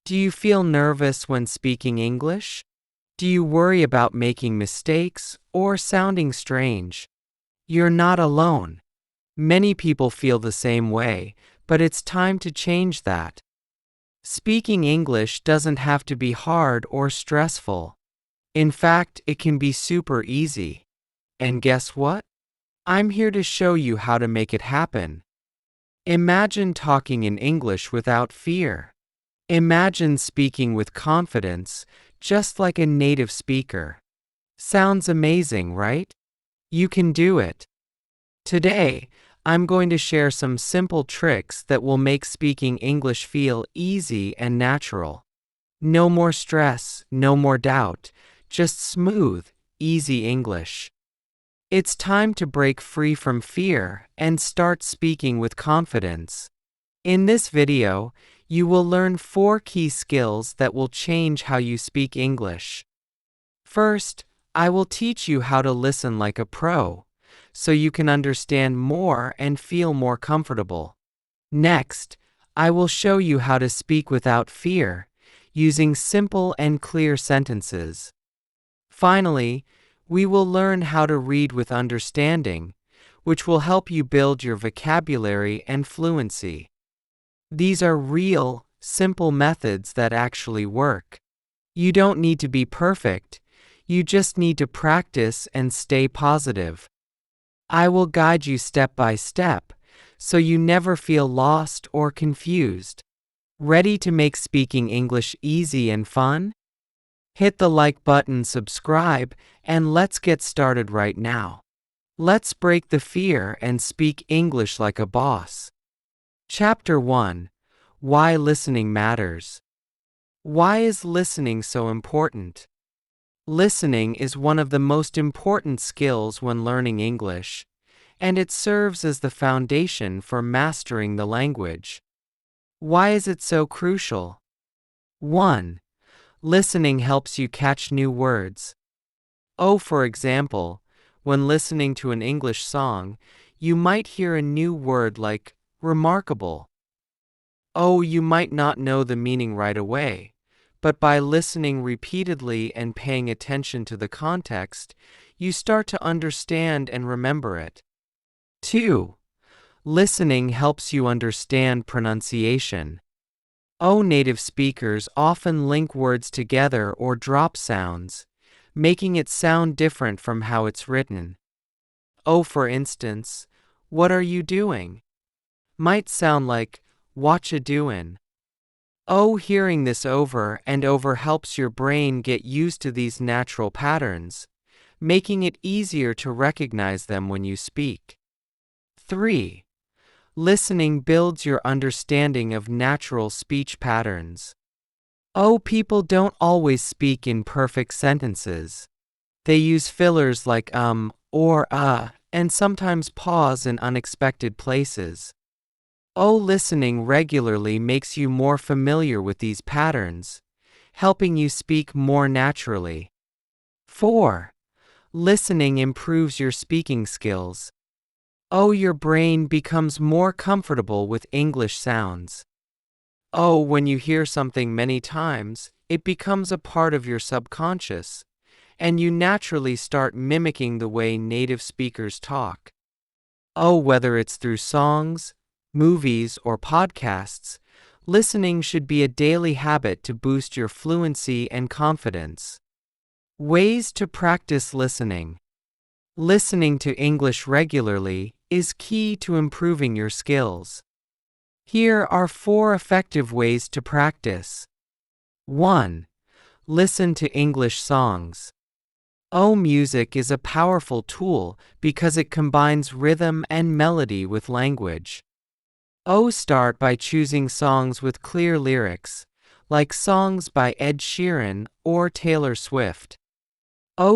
Do you feel nervous when speaking English? Do you worry about making mistakes or sounding strange? You're not alone. Many people feel the same way, but it's time to change that. Speaking English doesn't have to be hard or stressful. In fact, it can be super easy. And guess what? I'm here to show you how to make it happen. Imagine talking in English without fear. Imagine speaking with confidence, just like a native speaker. Sounds amazing, right? You can do it. Today, I'm going to share some simple tricks that will make speaking English feel easy and natural. No more stress, no more doubt, just smooth, easy English. It's time to break free from fear and start speaking with confidence. In this video, you will learn 4 key skills that will change how you speak English. First, I will teach you how to listen like a pro, so you can understand more and feel more comfortable. Next, I will show you how to speak without fear, using simple and clear sentences. Finally, we will learn how to read with understanding, which will help you build your vocabulary and fluency. These are real, simple methods that actually work. You don't need to be perfect, you just need to practice and stay positive. I will guide you step by step, so you never feel lost or confused. Ready to make speaking English easy and fun? Hit the like button, subscribe, and let's get started right now. Let's break the fear and speak English like a boss. Chapter 1: Why Listening Matters. Why is listening so important? Listening is one of the most important skills when learning English, and it serves as the foundation for mastering the language. Why is it so crucial? 1. Listening helps you catch new words. For example, when listening to an English song, you might hear a new word like remarkable. You might not know the meaning right away, but by listening repeatedly and paying attention to the context, you start to understand and remember it. 2. Listening helps you understand pronunciation. Native speakers often link words together or drop sounds, making it sound different from how it's written. For instance, what are you doing? Might sound like, watcha doin'. Hearing this over and over helps your brain get used to these natural patterns, making it easier to recognize them when you speak. 3. Listening builds your understanding of natural speech patterns. People don't always speak in perfect sentences. They use fillers like or and sometimes pause in unexpected places. Listening regularly makes you more familiar with these patterns, helping you speak more naturally. 4. Listening improves your speaking skills. Your brain becomes more comfortable with English sounds. When you hear something many times, it becomes a part of your subconscious, and you naturally start mimicking the way native speakers talk. Whether it's through songs, movies, or podcasts, listening should be a daily habit to boost your fluency and confidence. Ways to practice listening. Listening to English regularly is key to improving your skills. Here are 4 effective ways to practice. 1. Listen to English songs. Music is a powerful tool because it combines rhythm and melody with language. Start by choosing songs with clear lyrics, like songs by Ed Sheeran or Taylor Swift.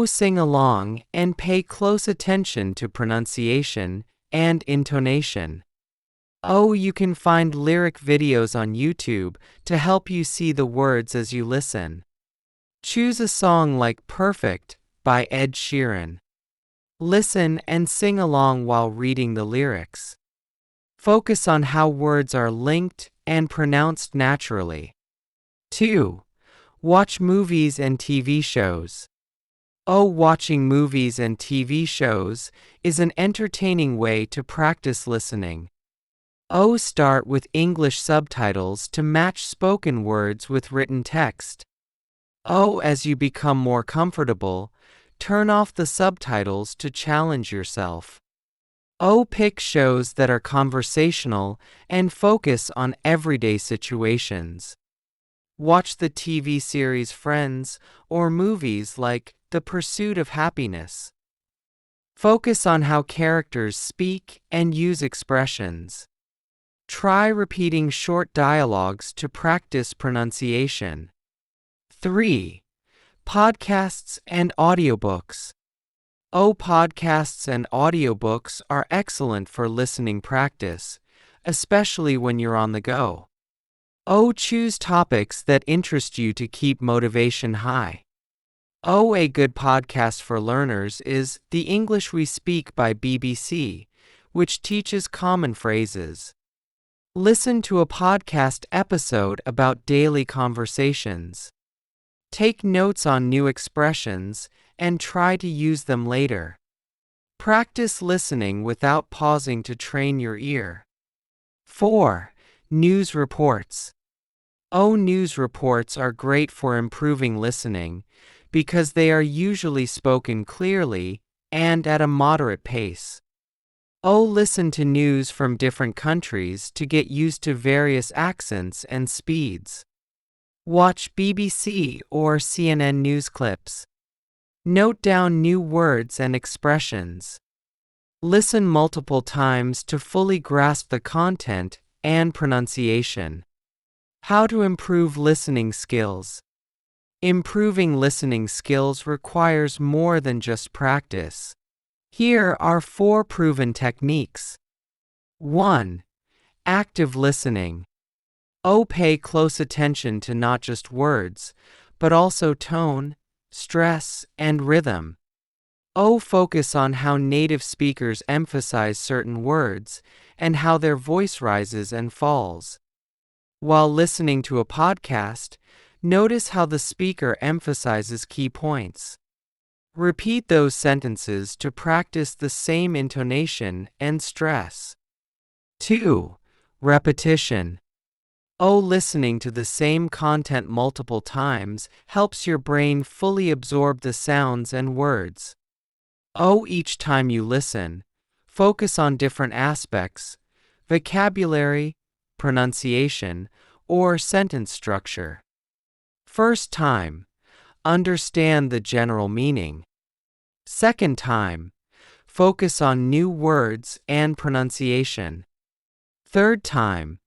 Sing along and pay close attention to pronunciation and intonation. You can find lyric videos on YouTube to help you see the words as you listen. Choose a song like Perfect by Ed Sheeran. Listen and sing along while reading the lyrics. Focus on how words are linked and pronounced naturally. 2. Watch movies and TV shows. Watching movies and TV shows is an entertaining way to practice listening. Start with English subtitles to match spoken words with written text. As you become more comfortable, turn off the subtitles to challenge yourself. Pick shows that are conversational and focus on everyday situations. Watch the TV series Friends or movies like The Pursuit of Happiness. Focus on how characters speak and use expressions. Try repeating short dialogues to practice pronunciation. 3. Podcasts and audiobooks. Podcasts and audiobooks are excellent for listening practice, especially when you're on the go. Choose topics that interest you to keep motivation high. A good podcast for learners is The English We Speak by BBC, which teaches common phrases. Listen to a podcast episode about daily conversations. Take notes on new expressions and try to use them later. Practice listening without pausing to train your ear. 4. News reports. News reports are great for improving listening because they are usually spoken clearly and at a moderate pace. Listen to news from different countries to get used to various accents and speeds. Watch BBC or CNN news clips. Note down new words and expressions. Listen multiple times to fully grasp the content and pronunciation. How to improve listening skills. Improving listening skills requires more than just practice. Here are 4 proven techniques. 1. Active listening. Pay close attention to not just words, but also tone, stress, and rhythm. Focus on how native speakers emphasize certain words and how their voice rises and falls. While listening to a podcast, notice how the speaker emphasizes key points. Repeat those sentences to practice the same intonation and stress. 2. Repetition. Listening to the same content multiple times helps your brain fully absorb the sounds and words. Each time you listen, focus on different aspects, vocabulary, pronunciation, or sentence structure. First time, understand the general meaning. Second time, focus on new words and pronunciation. Third time,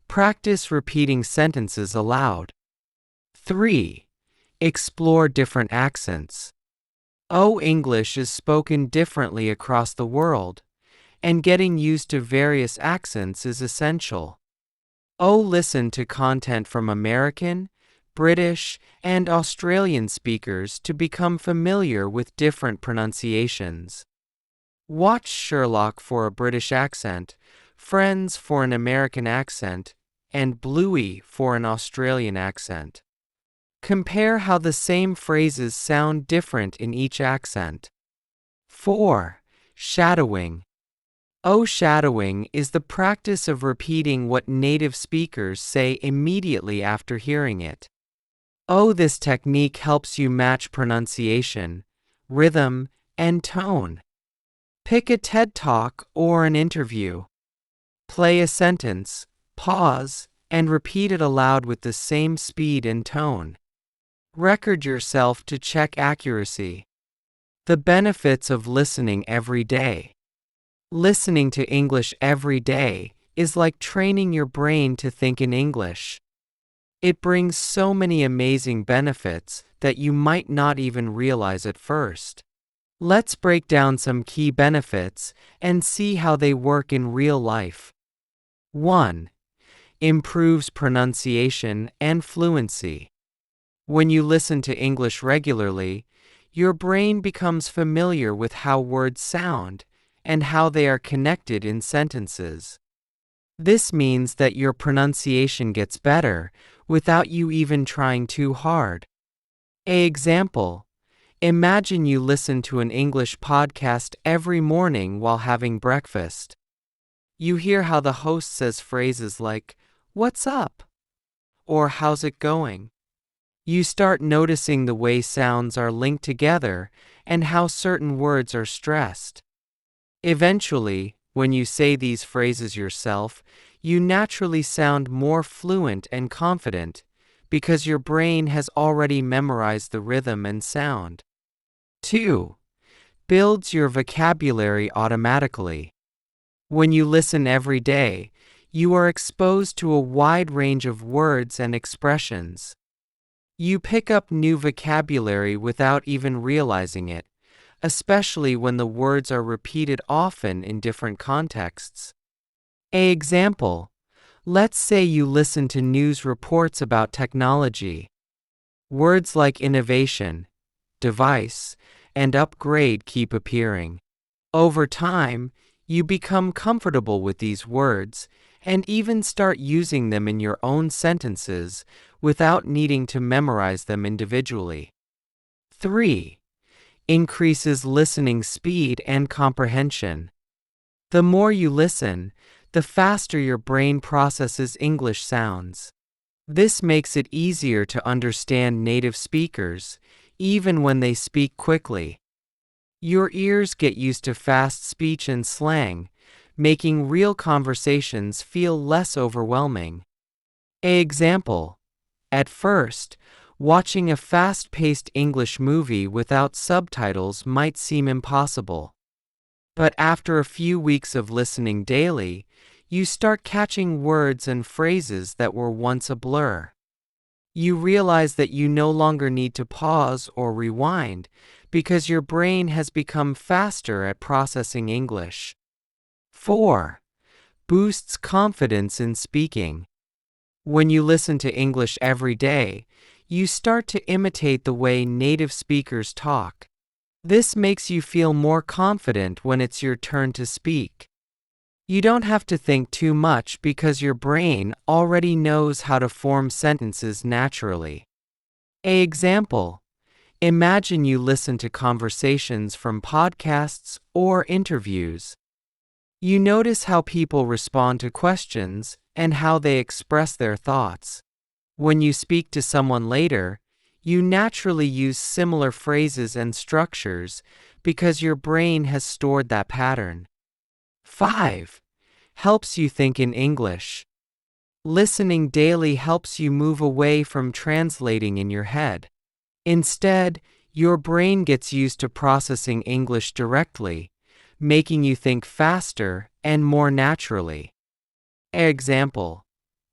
practice repeating sentences aloud. 3. Explore different accents. English is spoken differently across the world, and getting used to various accents is essential. Listen to content from American, British, and Australian speakers to become familiar with different pronunciations. Watch Sherlock for a British accent, Friends for an American accent, and Bluey for an Australian accent. Compare how the same phrases sound different in each accent. 4. Shadowing. Shadowing is the practice of repeating what native speakers say immediately after hearing it. This technique helps you match pronunciation, rhythm, and tone. Pick a TED Talk or an interview. Play a sentence, pause, and repeat it aloud with the same speed and tone. Record yourself to check accuracy. The benefits of listening every day. Listening to English every day is like training your brain to think in English. It brings so many amazing benefits that you might not even realize at first. Let's break down some key benefits and see how they work in real life. 1. Improves pronunciation and fluency. When you listen to English regularly, your brain becomes familiar with how words sound and how they are connected in sentences. This means that your pronunciation gets better, without you even trying too hard. Example: imagine you listen to an English podcast every morning while having breakfast. You hear how the host says phrases like, "What's up?" or "How's it going?" You start noticing the way sounds are linked together and how certain words are stressed. Eventually, when you say these phrases yourself, you naturally sound more fluent and confident because your brain has already memorized the rhythm and sound. 2. Builds your vocabulary automatically. When you listen every day, you are exposed to a wide range of words and expressions. You pick up new vocabulary without even realizing it, especially when the words are repeated often in different contexts. Example: let's say you listen to news reports about technology. Words like innovation, device, and upgrade keep appearing. Over time, you become comfortable with these words and even start using them in your own sentences without needing to memorize them individually. 3. Increases listening speed and comprehension. The more you listen, the faster your brain processes English sounds. This makes it easier to understand native speakers, even when they speak quickly. Your ears get used to fast speech and slang, making real conversations feel less overwhelming. Example: at first, watching a fast-paced English movie without subtitles might seem impossible. But after a few weeks of listening daily, you start catching words and phrases that were once a blur. You realize that you no longer need to pause or rewind because your brain has become faster at processing English. 4. Boosts confidence in speaking. When you listen to English every day, you start to imitate the way native speakers talk. This makes you feel more confident when it's your turn to speak. You don't have to think too much because your brain already knows how to form sentences naturally. Example: imagine you listen to conversations from podcasts or interviews. You notice how people respond to questions and how they express their thoughts. When you speak to someone later, you naturally use similar phrases and structures because your brain has stored that pattern. 5. Helps you think in English. Listening daily helps you move away from translating in your head. Instead, your brain gets used to processing English directly, making you think faster and more naturally. Example: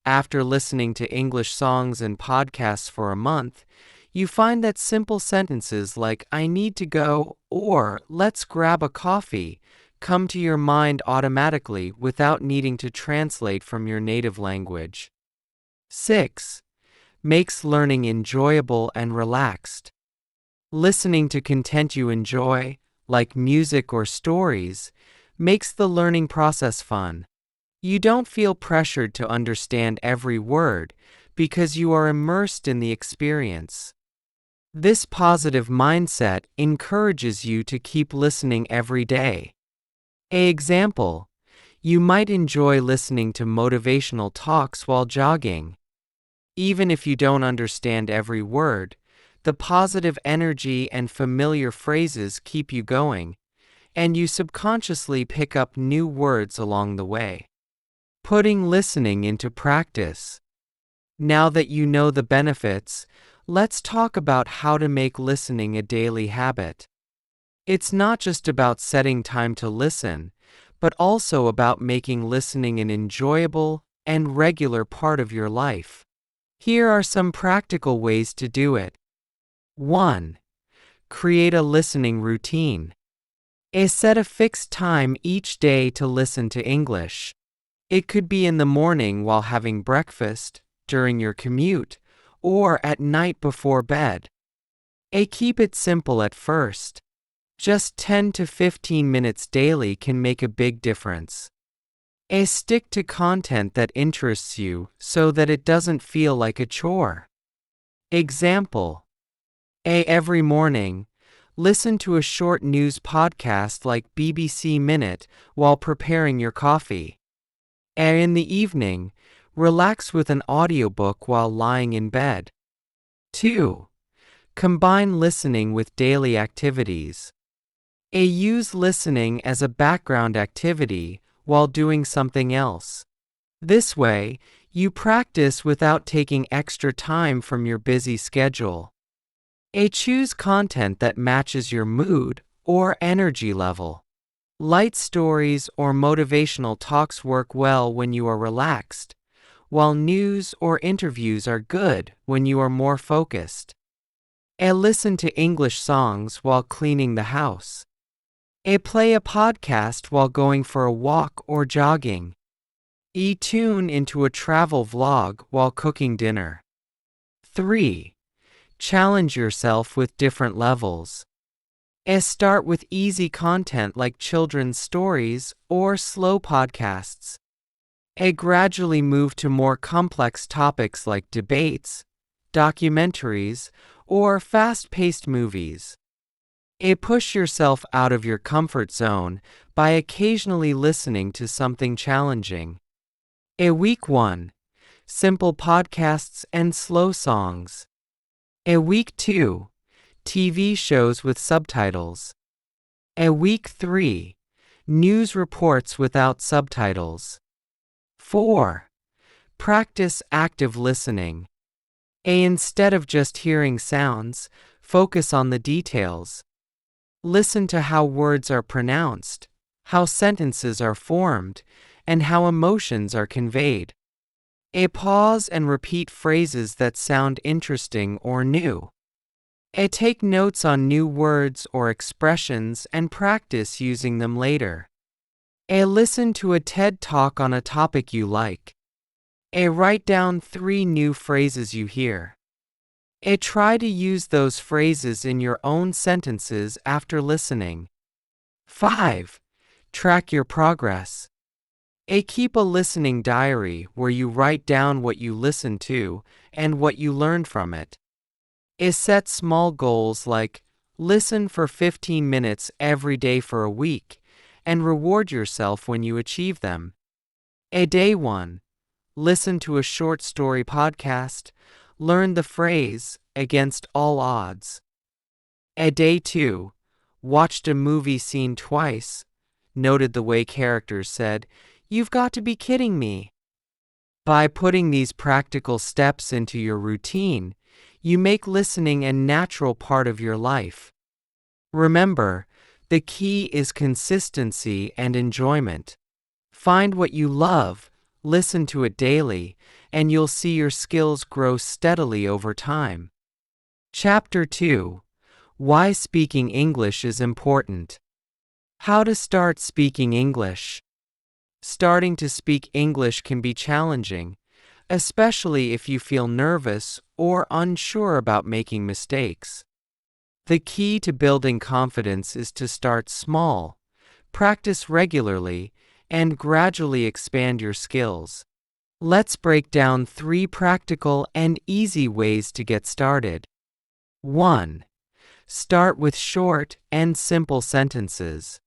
after listening to English songs and podcasts for a month, you find that simple sentences like "I need to go" or "let's grab a coffee" come to your mind automatically without needing to translate from your native language. 6. Makes learning enjoyable and relaxed. Listening to content you enjoy, like music or stories, makes the learning process fun. You don't feel pressured to understand every word because you are immersed in the experience. This positive mindset encourages you to keep listening every day. Example: you might enjoy listening to motivational talks while jogging. Even if you don't understand every word, the positive energy and familiar phrases keep you going, and you subconsciously pick up new words along the way. Putting listening into practice. Now that you know the benefits, let's talk about how to make listening a daily habit. It's not just about setting time to listen, but also about making listening an enjoyable and regular part of your life. Here are some practical ways to do it. 1. Create a listening routine. Set a fixed time each day to listen to English. It could be in the morning while having breakfast, during your commute, or at night before bed. Keep it simple at first. Just 10 to 15 minutes daily can make a big difference. A. Stick to content that interests you so that it doesn't feel like a chore. Example: A. Every morning, listen to a short news podcast like BBC Minute while preparing your coffee. A. In the evening, relax with an audiobook while lying in bed. 2. Combine listening with daily activities. A. Use listening as a background activity while doing something else. This way, you practice without taking extra time from your busy schedule. A. Choose content that matches your mood or energy level. Light stories or motivational talks work well when you are relaxed, while news or interviews are good when you are more focused. A. Listen to English songs while cleaning the house. A. Play a podcast while going for a walk or jogging. E. Tune into a travel vlog while cooking dinner. 3. Challenge yourself with different levels. A. Start with easy content like children's stories or slow podcasts. A. Gradually move to more complex topics like debates, documentaries, or fast-paced movies. A. Push yourself out of your comfort zone by occasionally listening to something challenging. A. Week 1. Simple podcasts and slow songs. A. Week 2. TV shows with subtitles. A. Week 3. News reports without subtitles. 4. Practice active listening. A. Instead of just hearing sounds, focus on the details. Listen to how words are pronounced, how sentences are formed, and how emotions are conveyed. A. Pause and repeat phrases that sound interesting or new. A. Take notes on new words or expressions and practice using them later. A. Listen to a TED Talk on a topic you like. A. Write down 3 new phrases you hear. A. Try to use those phrases in your own sentences after listening. 5. Track your progress. A. Keep a listening diary where you write down what you listened to and what you learned from it. A. Set small goals like listen for 15 minutes every day for a week and reward yourself when you achieve them. A. Day 1. Listen to a short story podcast. Learn the phrase, against all odds. A. Day 2. Watched a movie scene twice. Noted the way characters said, "You've got to be kidding me." By putting these practical steps into your routine, you make listening a natural part of your life. Remember, the key is consistency and enjoyment. Find what you love, listen to it daily, and you'll see your skills grow steadily over time. Chapter 2. Why speaking English is important. How to start speaking English. Starting to speak English can be challenging, especially if you feel nervous or unsure about making mistakes. The key to building confidence is to start small, practice regularly, and gradually expand your skills. Let's break down 3 practical and easy ways to get started. 1. Start with short and simple sentences.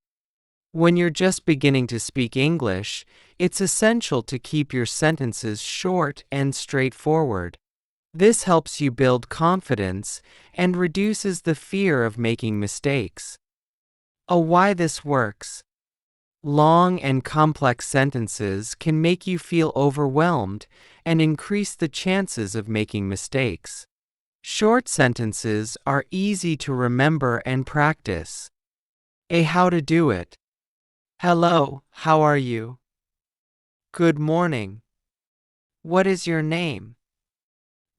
When you're just beginning to speak English, it's essential to keep your sentences short and straightforward. This helps you build confidence and reduces the fear of making mistakes. Why this works. Long and complex sentences can make you feel overwhelmed and increase the chances of making mistakes. Short sentences are easy to remember and practice. How to do it. Hello, how are you? Good morning. What is your name?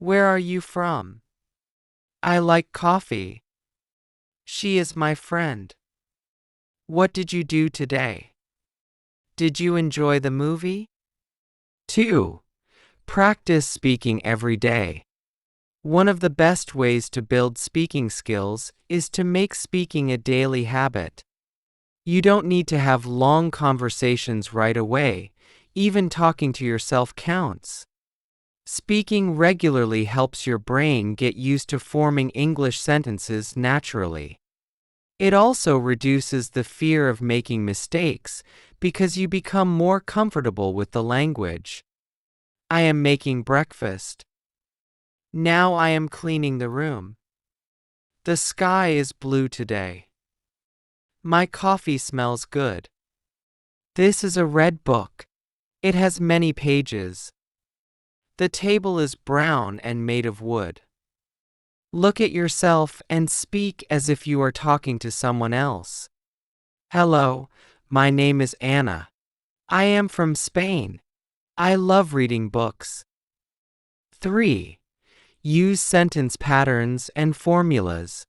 Where are you from? I like coffee. She is my friend. What did you do today? Did you enjoy the movie? 2. Practice speaking every day. One of the best ways to build speaking skills is to make speaking a daily habit. You don't need to have long conversations right away. Even talking to yourself counts. Speaking regularly helps your brain get used to forming English sentences naturally. It also reduces the fear of making mistakes because you become more comfortable with the language. I am making breakfast. Now I am cleaning the room. The sky is blue today. My coffee smells good. This is a red book. It has many pages. The table is brown and made of wood. Look at yourself and speak as if you are talking to someone else. Hello, my name is Anna. I am from Spain. I love reading books. 3. Use sentence patterns and formulas.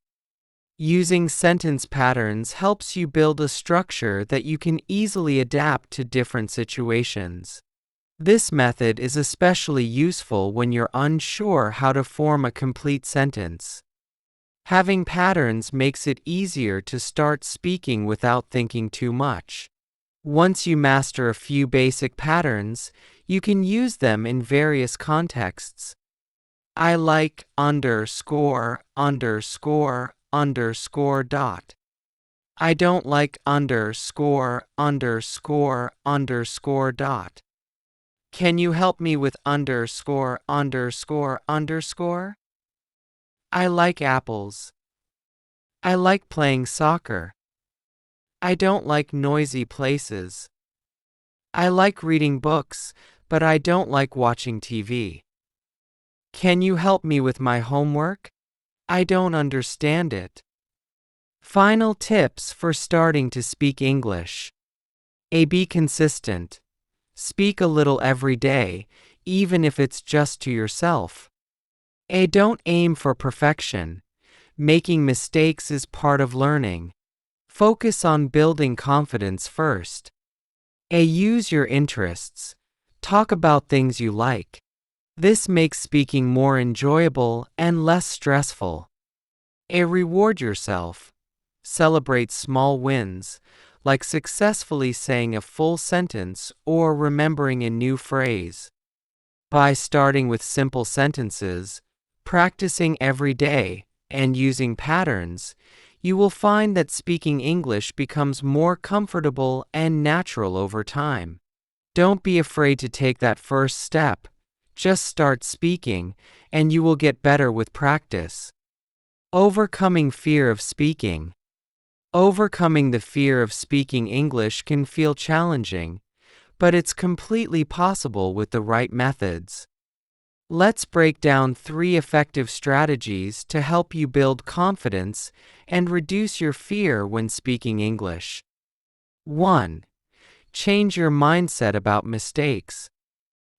Using sentence patterns helps you build a structure that you can easily adapt to different situations. This method is especially useful when you're unsure how to form a complete sentence. Having patterns makes it easier to start speaking without thinking too much. Once you master a few basic patterns, you can use them in various contexts. I like underscore dot. I don't like underscore dot. Can you help me with underscore? I like apples. I like playing soccer. I don't like noisy places. I like reading books, but I don't like watching TV. Can you help me with my homework? I don't understand it. Final tips for starting to speak English. A. Be consistent. Speak a little every day, even if it's just to yourself. A. Don't aim for perfection. Making mistakes is part of learning. Focus on building confidence first. A. Use your interests. Talk about things you like. This makes speaking more enjoyable and less stressful. A. Reward yourself. Celebrate small wins, like successfully saying a full sentence or remembering a new phrase. By starting with simple sentences, practicing every day, and using patterns, you will find that speaking English becomes more comfortable and natural over time. Don't be afraid to take that first step. Just start speaking, and you will get better with practice. Overcoming fear of speaking. Overcoming the fear of speaking English can feel challenging, but it's completely possible with the right methods. Let's break down 3 effective strategies to help you build confidence and reduce your fear when speaking English. 1. Change your mindset about mistakes.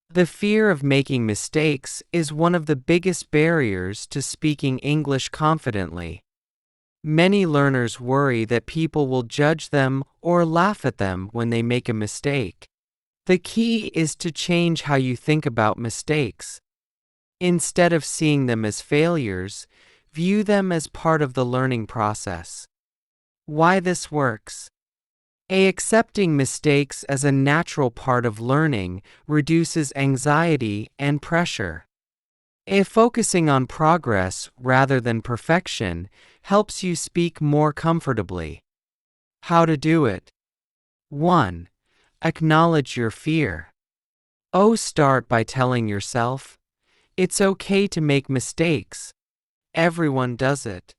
The fear of making mistakes is one of the biggest barriers to speaking English confidently. Many learners worry that people will judge them or laugh at them when they make a mistake. The key is to change how you think about mistakes. Instead of seeing them as failures, view them as part of the learning process. Why this works? A. Accepting mistakes as a natural part of learning reduces anxiety and pressure. A. Focusing on progress rather than perfection helps you speak more comfortably. How to do it? 1. Acknowledge your fear. Start by telling yourself, it's okay to make mistakes. Everyone does it.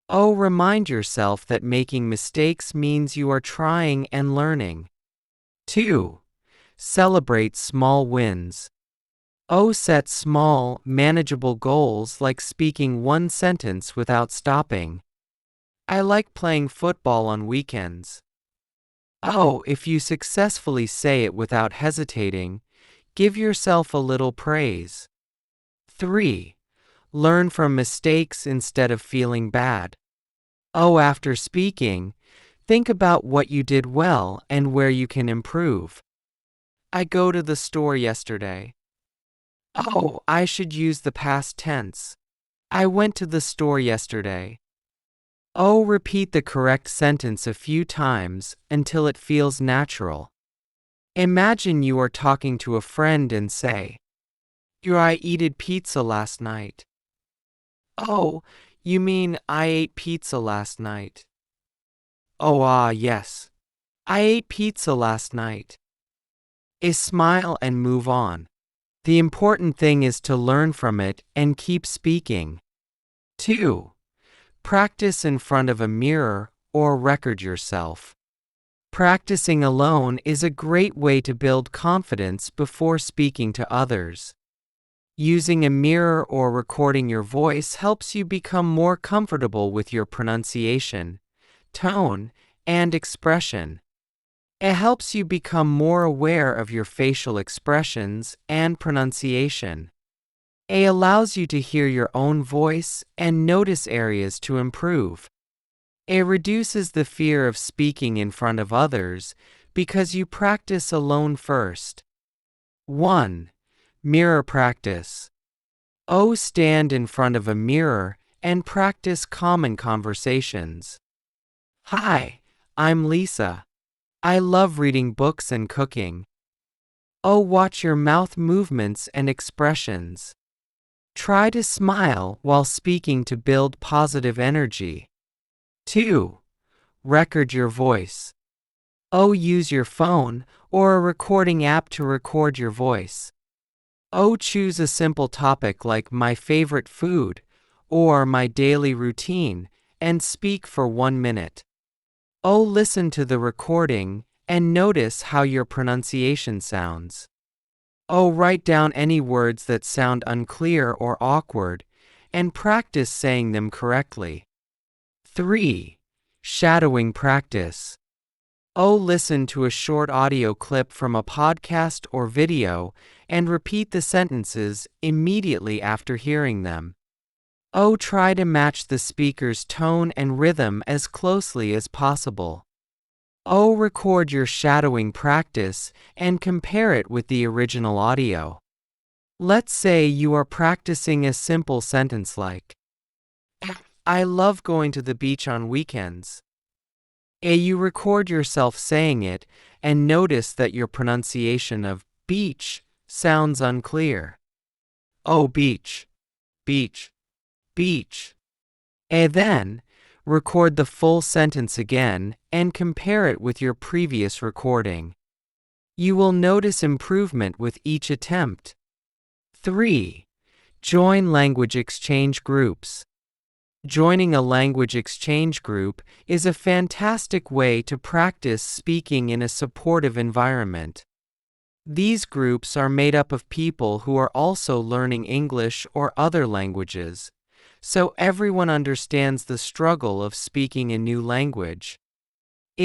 Remind yourself that making mistakes means you are trying and learning. 2. Celebrate small wins. Set small, manageable goals like speaking one sentence without stopping. I like playing football on weekends. If you successfully say it without hesitating, give yourself a little praise. 3. Learn from mistakes instead of feeling bad. After speaking, think about what you did well and where you can improve. I go to the store yesterday. I should use the past tense. I went to the store yesterday. Repeat the correct sentence a few times until it feels natural. Imagine you are talking to a friend and say, I eated pizza last night. Oh, you mean I ate pizza last night? Oh, yes. I ate pizza last night. Smile and move on. The important thing is to learn from it and keep speaking. 2. Practice in front of a mirror or record yourself. Practicing alone is a great way to build confidence before speaking to others. Using a mirror or recording your voice helps you become more comfortable with your pronunciation, tone, and expression. It helps you become more aware of your facial expressions and pronunciation. It allows you to hear your own voice and notice areas to improve. It reduces the fear of speaking in front of others because you practice alone first. 1. Mirror practice. Stand in front of a mirror and practice common conversations. Hi, I'm Lisa. I love reading books and cooking. Watch your mouth movements and expressions. Try to smile while speaking to build positive energy. 2. Record your voice. Use your phone or a recording app to record your voice. Choose a simple topic like my favorite food or my daily routine and speak for 1 minute. Listen to the recording and notice how your pronunciation sounds. Write down any words that sound unclear or awkward and practice saying them correctly. 3. Shadowing practice. Listen to a short audio clip from a podcast or video and repeat the sentences immediately after hearing them. Try to match the speaker's tone and rhythm as closely as possible. Record your shadowing practice and compare it with the original audio. Let's say you are practicing a simple sentence like, I love going to the beach on weekends. You record yourself saying it and notice that your pronunciation of beach sounds unclear. Beach, beach, beach. And then, record the full sentence again and compare it with your previous recording. You will notice improvement with each attempt. 3. Join language exchange groups. Joining a language exchange group is a fantastic way to practice speaking in a supportive environment. These groups are made up of people who are also learning English or other languages, so everyone understands the struggle of speaking a new language.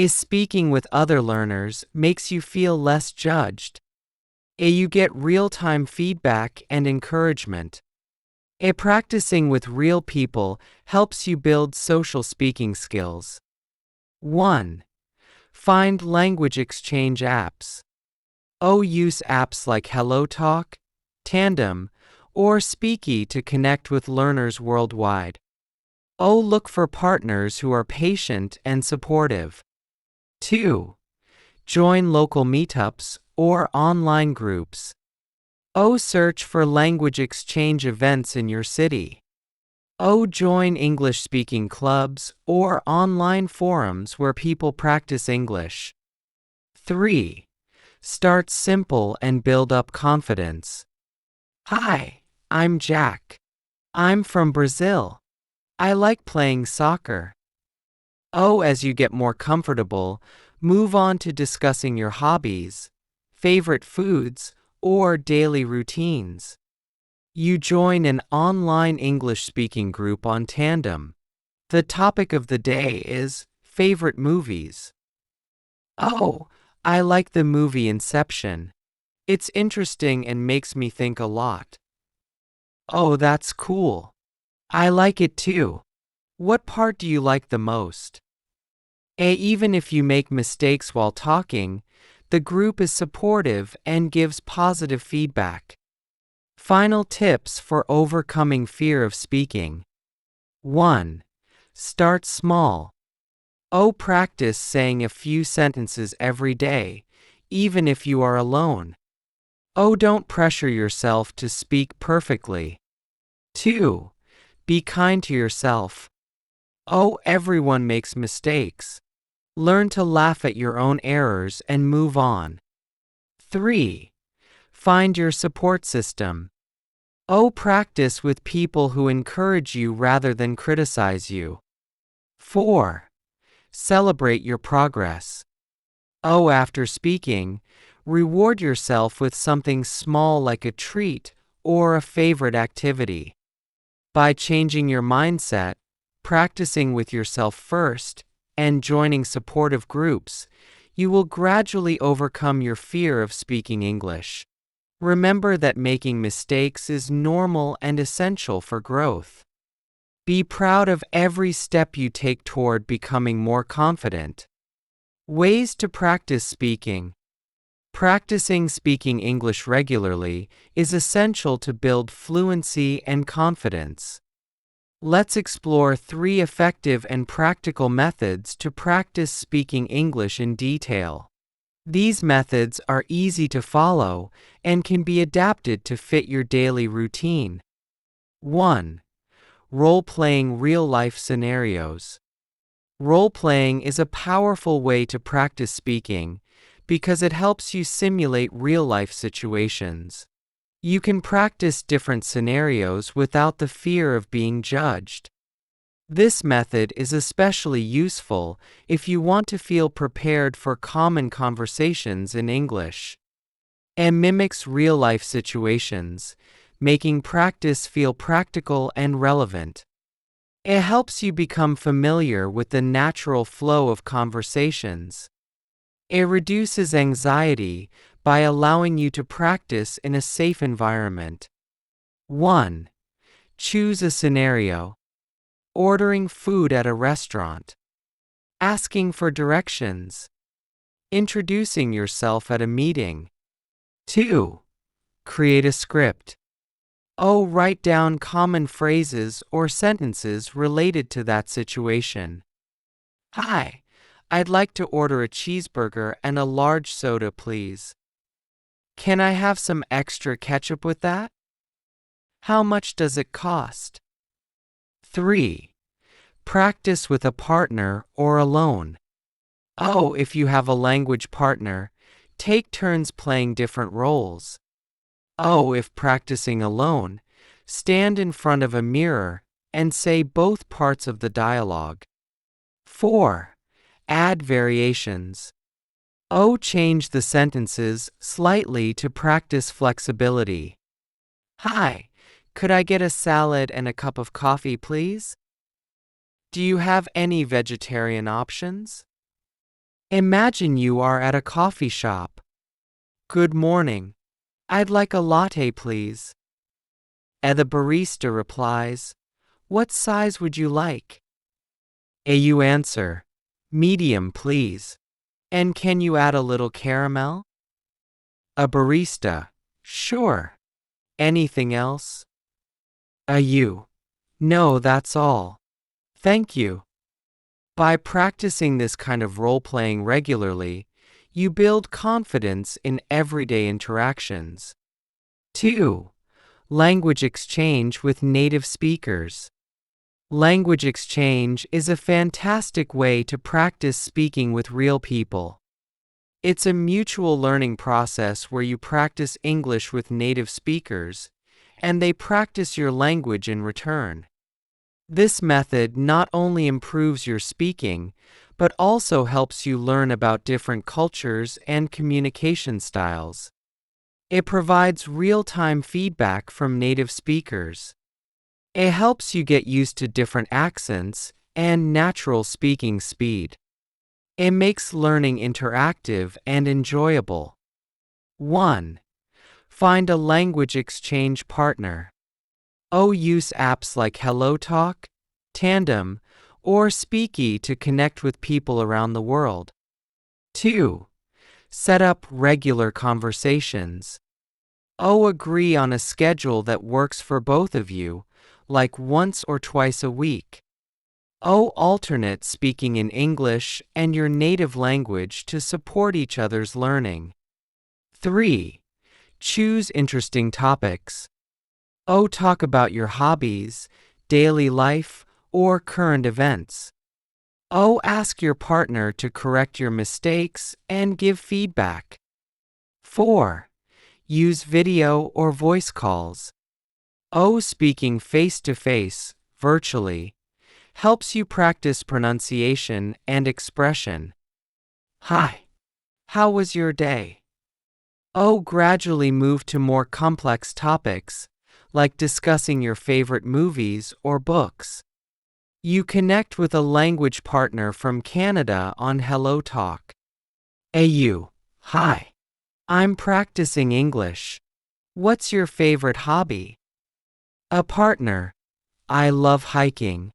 Speaking with other learners makes you feel less judged. You get real-time feedback and encouragement. Practicing with real people helps you build social speaking skills. 1. Find language exchange apps. Use apps like HelloTalk, Tandem, or Speaky to connect with learners worldwide. Look for partners who are patient and supportive. 2. Join local meetups or online groups. Search for language exchange events in your city. Join English-speaking clubs or online forums where people practice English. 3. Start simple and build up confidence. Hi, I'm Jack. I'm from Brazil. I like playing soccer. As you get more comfortable, move on to discussing your hobbies, favorite foods, or daily routines. You join an online English-speaking group on Tandem. The topic of the day is favorite movies. I like the movie Inception. It's interesting and makes me think a lot. That's cool. I like it too. What part do you like the most? Even if you make mistakes while talking, the group is supportive and gives positive feedback. Final tips for overcoming fear of speaking. 1. Start small. Practice saying a few sentences every day, even if you are alone. Oh, don't pressure yourself to speak perfectly. 2. Be kind to yourself. Oh, everyone makes mistakes. Learn to laugh at your own errors and move on. 3. Find your support system. Oh, practice with people who encourage you rather than criticize you. 4. Celebrate your progress. Oh, after speaking, reward yourself with something small like a treat or a favorite activity. By changing your mindset, practicing with yourself first, and joining supportive groups, you will gradually overcome your fear of speaking English. Remember that making mistakes is normal and essential for growth. Be proud of every step you take toward becoming more confident. Ways to practice speaking. Practicing speaking English regularly is essential to build fluency and confidence. Let's explore 3 effective and practical methods to practice speaking English in detail. These methods are easy to follow and can be adapted to fit your daily routine. 1. Role-playing real-life scenarios. Role-playing is a powerful way to practice speaking because it helps you simulate real-life situations. You can practice different scenarios without the fear of being judged. This method is especially useful if you want to feel prepared for common conversations in English. It mimics real-life situations, making practice feel practical and relevant. It helps you become familiar with the natural flow of conversations. It reduces anxiety by allowing you to practice in a safe environment. 1. Choose a scenario. Ordering food at a restaurant. Asking for directions. Introducing yourself at a meeting. 2. Create a script. Oh, write down common phrases or sentences related to that situation. Hi, I'd like to order a cheeseburger and a large soda, please. Can I have some extra ketchup with that? How much does it cost? 3. Practice with a partner or alone. Oh, if you have a language partner, take turns playing different roles. Oh, if practicing alone, stand in front of a mirror and say both parts of the dialogue. 4. Add variations. Oh, change the sentences slightly to practice flexibility. Hi, could I get a salad and a cup of coffee, please? Do you have any vegetarian options? Imagine you are at a coffee shop. Good morning. I'd like a latte, please. And the barista replies, what size would you like? And you answer, medium, please. And can you add a little caramel? A barista, sure. Anything else? You, no, that's all. Thank you. By practicing this kind of role-playing regularly, you build confidence in everyday interactions. 2. Language exchange with native speakers. Language exchange is a fantastic way to practice speaking with real people. It's a mutual learning process where you practice English with native speakers, and they practice your language in return. This method not only improves your speaking, but also helps you learn about different cultures and communication styles. It provides real-time feedback from native speakers. It helps you get used to different accents and natural speaking speed. It makes learning interactive and enjoyable. 1. Find a language exchange partner. Use apps like HelloTalk, Tandem, or Speaky to connect with people around the world. 2. Set up regular conversations. Agree on a schedule that works for both of you, like once or twice a week. Alternate speaking in English and your native language to support each other's learning. 3. Choose interesting topics. O. Talk about your hobbies, daily life, or current events. O. Ask your partner to correct your mistakes and give feedback. 4. Use video or voice calls. O. Speaking face-to-face, virtually, helps you practice pronunciation and expression. Hi. How was your day? O. Gradually move to more complex topics, like discussing your favorite movies or books. You connect with a language partner from Canada on Hello Talk. AU. Hi. I'm practicing English. What's your favorite hobby? A partner. I love hiking.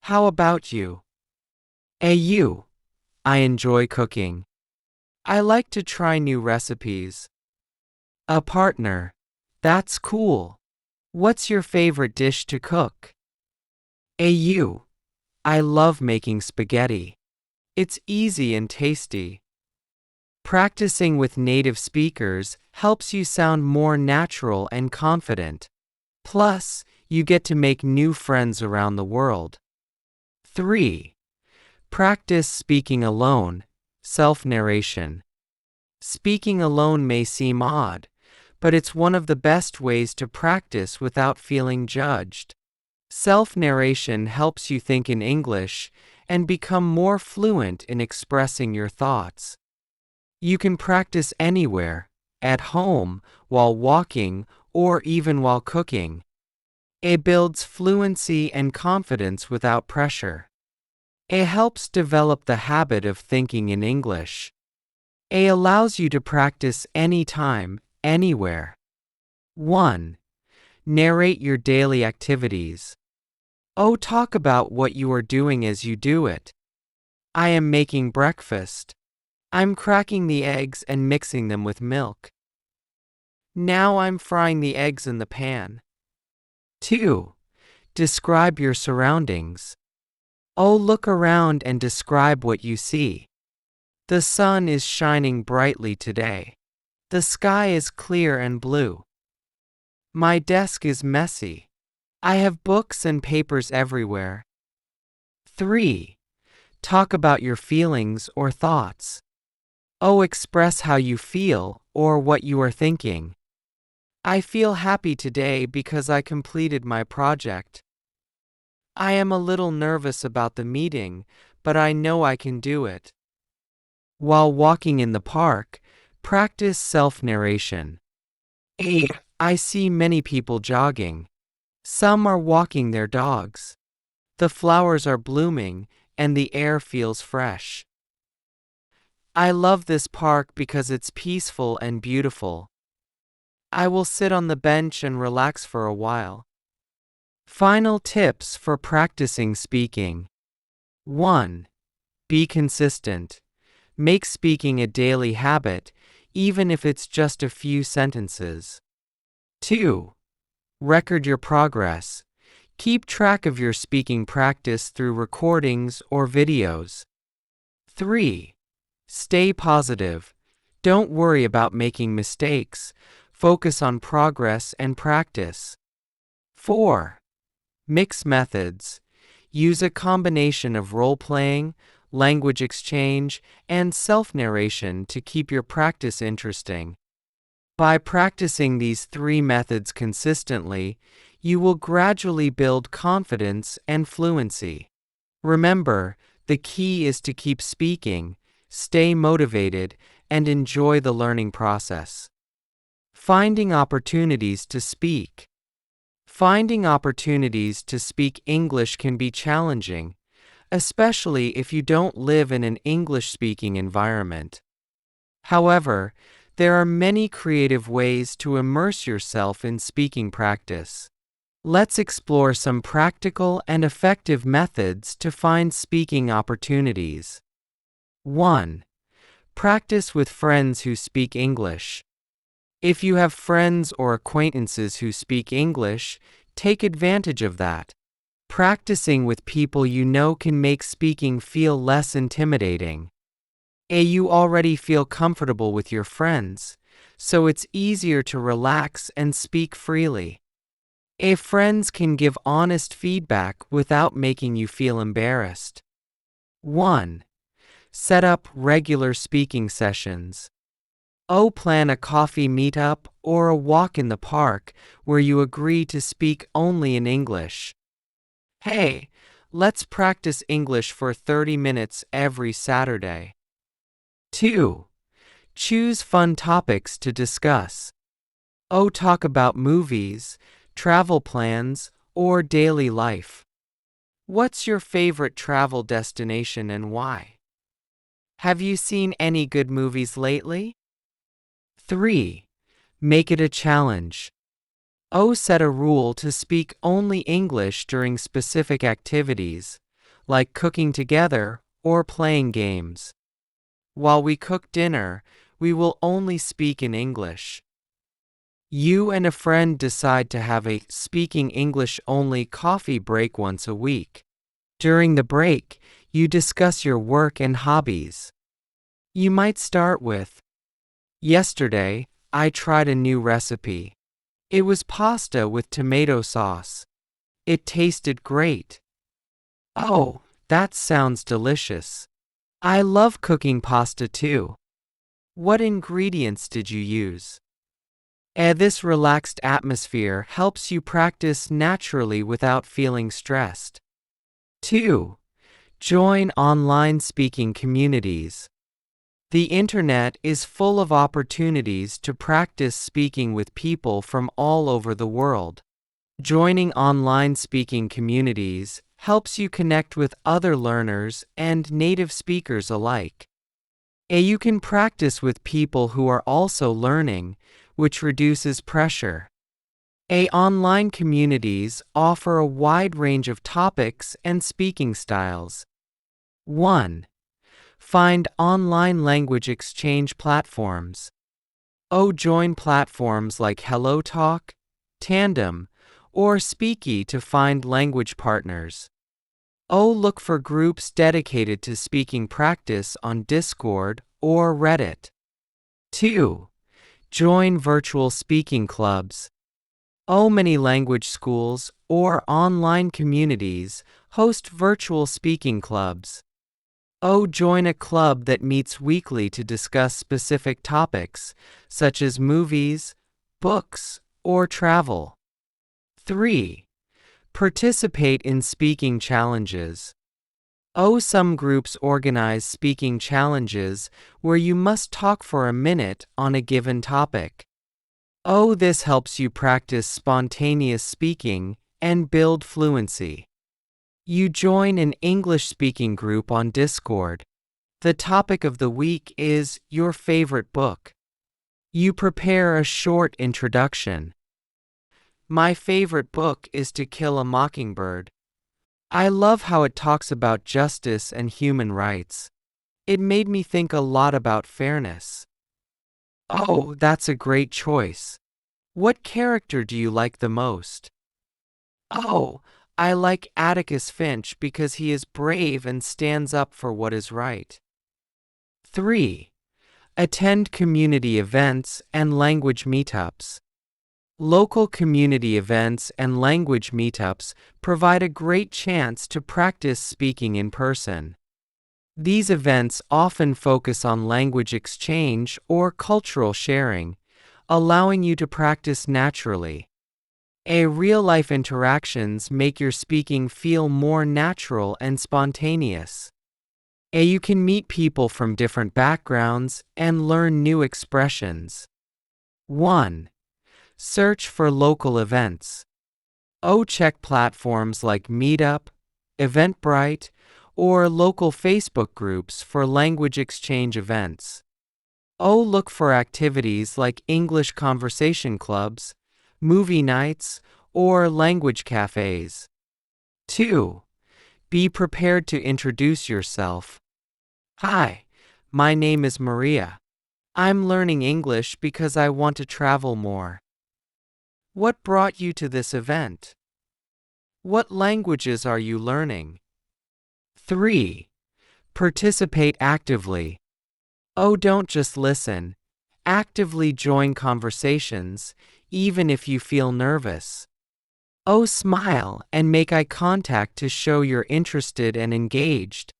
How about you? AU. I enjoy cooking. I like to try new recipes. A partner. That's cool. What's your favorite dish to cook? AU. I love making spaghetti. It's easy and tasty. Practicing with native speakers helps you sound more natural and confident. Plus, you get to make new friends around the world. 3. Practice speaking alone, self-narration. Speaking alone may seem odd, but it's one of the best ways to practice without feeling judged. Self-narration helps you think in English and become more fluent in expressing your thoughts. You can practice anywhere, at home, while walking, or even while cooking. It builds fluency and confidence without pressure. It helps develop the habit of thinking in English. It allows you to practice anytime, anywhere. 1. Narrate your daily activities. O. Talk about what you are doing as you do it. I am making breakfast. I'm cracking the eggs and mixing them with milk. Now I'm frying the eggs in the pan. 2. Describe your surroundings. O. Look around and describe what you see. The sun is shining brightly today. The sky is clear and blue. My desk is messy. I have books and papers everywhere. 3. Talk about your feelings or thoughts. O. Express how you feel or what you are thinking. I feel happy today because I completed my project. I am a little nervous about the meeting, but I know I can do it. While walking in the park, practice self-narration. 8. I see many people jogging. Some are walking their dogs. The flowers are blooming, and the air feels fresh. I love this park because it's peaceful and beautiful. I will sit on the bench and relax for a while. Final tips for practicing speaking. 1. Be consistent. Make speaking a daily habit, even if it's just a few sentences. 2. Record your progress. Keep track of your speaking practice through recordings or videos. 3. Stay positive. Don't worry about making mistakes. Focus on progress and practice. 4. Mix methods. Use a combination of role-playing, language exchange, and self-narration to keep your practice interesting. By practicing these 3 methods consistently, you will gradually build confidence and fluency. Remember, the key is to keep speaking, stay motivated, and enjoy the learning process. Finding opportunities to speak. Finding opportunities to speak English can be challenging, especially if you don't live in an English-speaking environment. However, there are many creative ways to immerse yourself in speaking practice. Let's explore some practical and effective methods to find speaking opportunities. 1. Practice with friends who speak English. If you have friends or acquaintances who speak English, take advantage of that. Practicing with people you know can make speaking feel less intimidating. You already feel comfortable with your friends. so it's easier to relax and speak freely. Friends can give honest feedback without making you feel embarrassed. 1. Set up regular speaking sessions. Plan a coffee meetup or a walk in the park where you agree to speak only in English. Hey, let's practice English for 30 minutes every Saturday. 2. Choose fun topics to discuss. Talk about movies, travel plans, or daily life. What's your favorite travel destination and why? Have you seen any good movies lately? 3. Make it a challenge. Set a rule to speak only English during specific activities, like cooking together or playing games. While we cook dinner, we will only speak in English. You and a friend decide to have a speaking English only coffee break once a week. During the break, you discuss your work and hobbies. You might start with, "Yesterday, I tried a new recipe. It was pasta with tomato sauce. It tasted great." "Oh, that sounds delicious. I love cooking pasta too. What ingredients did you use?" This relaxed atmosphere helps you practice naturally without feeling stressed. 2. Join online speaking communities. The internet is full of opportunities to practice speaking with people from all over the world. Joining online speaking communities helps you connect with other learners and native speakers alike. You can practice with people who are also learning, which reduces pressure. Online communities offer a wide range of topics and speaking styles. 1. Find online language exchange platforms. Join platforms like HelloTalk, Tandem, or Speaky to find language partners. Look for groups dedicated to speaking practice on Discord or Reddit. 2. Join virtual speaking clubs. Many language schools or online communities host virtual speaking clubs. Join a club that meets weekly to discuss specific topics, such as movies, books, or travel. 3. Participate in speaking challenges. Some groups organize speaking challenges where you must talk for a minute on a given topic. This helps you practice spontaneous speaking and build fluency. You join an English-speaking group on Discord. The topic of the week is your favorite book. You prepare a short introduction. My favorite book is To Kill a Mockingbird. I love how it talks about justice and human rights. It made me think a lot about fairness. That's a great choice. What character do you like the most? I like Atticus Finch because he is brave and stands up for what is right. 3. Attend community events and language meetups. Local community events and language meetups provide a great chance to practice speaking in person. These events often focus on language exchange or cultural sharing, allowing you to practice naturally. Real-life interactions make your speaking feel more natural and spontaneous. You can meet people from different backgrounds and learn new expressions. 1. Search for local events. Check platforms like Meetup, Eventbrite, or local Facebook groups for language exchange events. Look for activities like English conversation clubs, movie nights, or language cafes. 2. Be prepared to introduce yourself. Hi, my name is Maria. I'm learning English because I want to travel more. What brought you to this event? What languages are you learning? 3. Participate actively. Don't just listen. Actively join conversations, even if you feel nervous. O smile and make eye contact to show you're interested and engaged.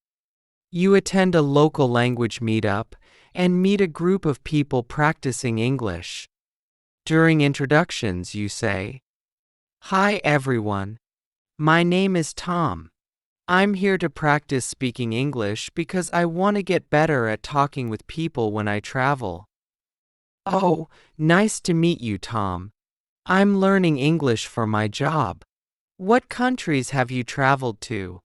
You attend a local language meetup and meet a group of people practicing English. During introductions, you say, "Hi everyone. My name is Tom. I'm here to practice speaking English because I want to get better at talking with people when I travel." "Oh, nice to meet you, Tom. I'm learning English for my job. What countries have you traveled to?"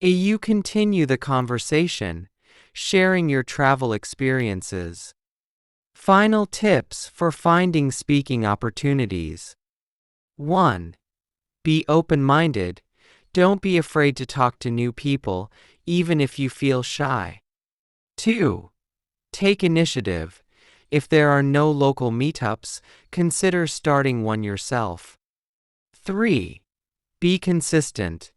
You continue the conversation, sharing your travel experiences. Final tips for finding speaking opportunities. 1. Be open-minded. Don't be afraid to talk to new people, even if you feel shy. 2. Take initiative. If there are no local meetups, consider starting one yourself. 3. Be consistent.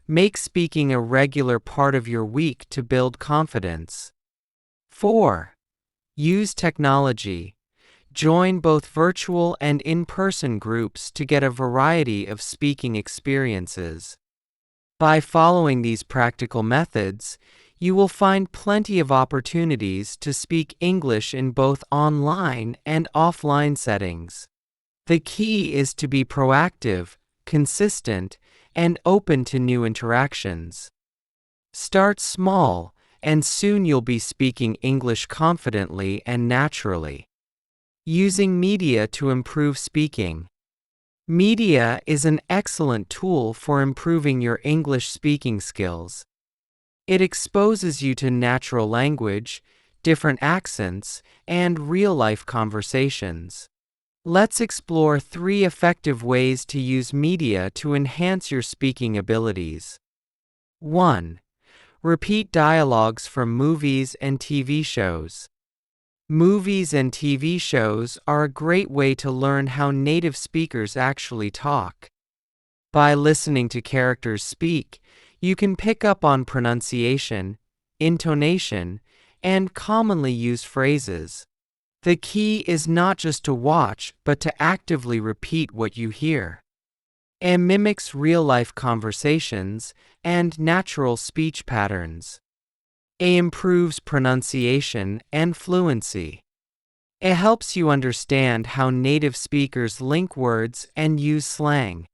Make speaking a regular part of your week to build confidence. 4. Use technology. Join both virtual and in-person groups to get a variety of speaking experiences. By following these practical methods, you will find plenty of opportunities to speak English in both online and offline settings. The key is to be proactive, consistent, and open to new interactions. Start small, and soon you'll be speaking English confidently and naturally. Using media to improve speaking. Media is an excellent tool for improving your English speaking skills. It exposes you to natural language, different accents, and real-life conversations. Let's explore 3 effective ways to use media to enhance your speaking abilities. 1. Repeat dialogues from movies and TV shows. Movies and TV shows are a great way to learn how native speakers actually talk. By listening to characters speak, you can pick up on pronunciation, intonation, and commonly used phrases. The key is not just to watch, but to actively repeat what you hear. It mimics real-life conversations and natural speech patterns. It improves pronunciation and fluency. It helps you understand how native speakers link words and use slang.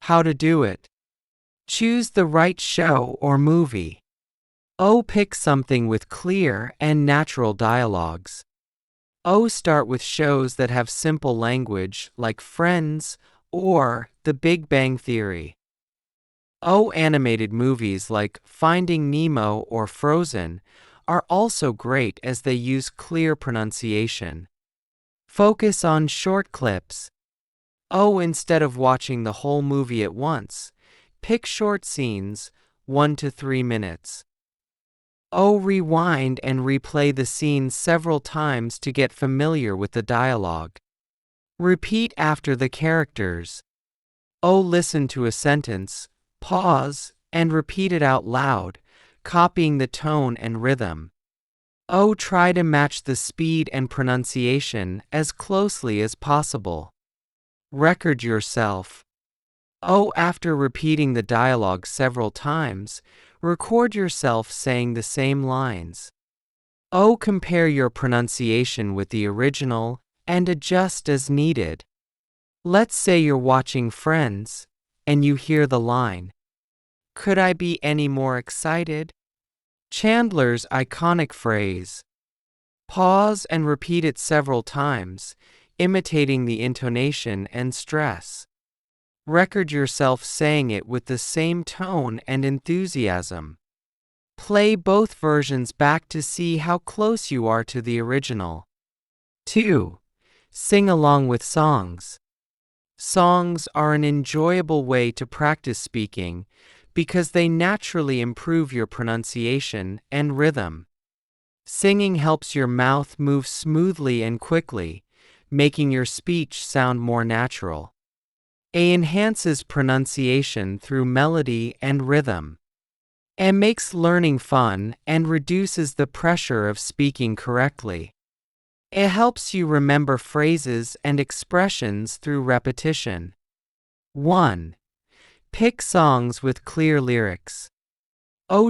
How to do it. Choose the right show or movie. Pick something with clear and natural dialogues. Start with shows that have simple language like Friends or The Big Bang Theory. Animated movies like Finding Nemo or Frozen are also great as they use clear pronunciation. Focus on short clips. Instead of watching the whole movie at once, pick short scenes, 1 to 3 minutes. Rewind and replay the scene several times to get familiar with the dialogue. Repeat after the characters. Listen to a sentence, pause, and repeat it out loud, copying the tone and rhythm. Try to match the speed and pronunciation as closely as possible. Record yourself. After repeating the dialogue several times, record yourself saying the same lines. Compare your pronunciation with the original and adjust as needed. Let's say you're watching Friends, and you hear the line, "Could I be any more excited?" Chandler's iconic phrase. Pause and repeat it several times, imitating the intonation and stress. Record yourself saying it with the same tone and enthusiasm. Play both versions back to see how close you are to the original. 2. Sing along with songs. Songs are an enjoyable way to practice speaking because they naturally improve your pronunciation and rhythm. Singing helps your mouth move smoothly and quickly, making your speech sound more natural. It enhances pronunciation through melody and rhythm. It makes learning fun and reduces the pressure of speaking correctly. It helps you remember phrases and expressions through repetition. 1. Pick songs with clear lyrics.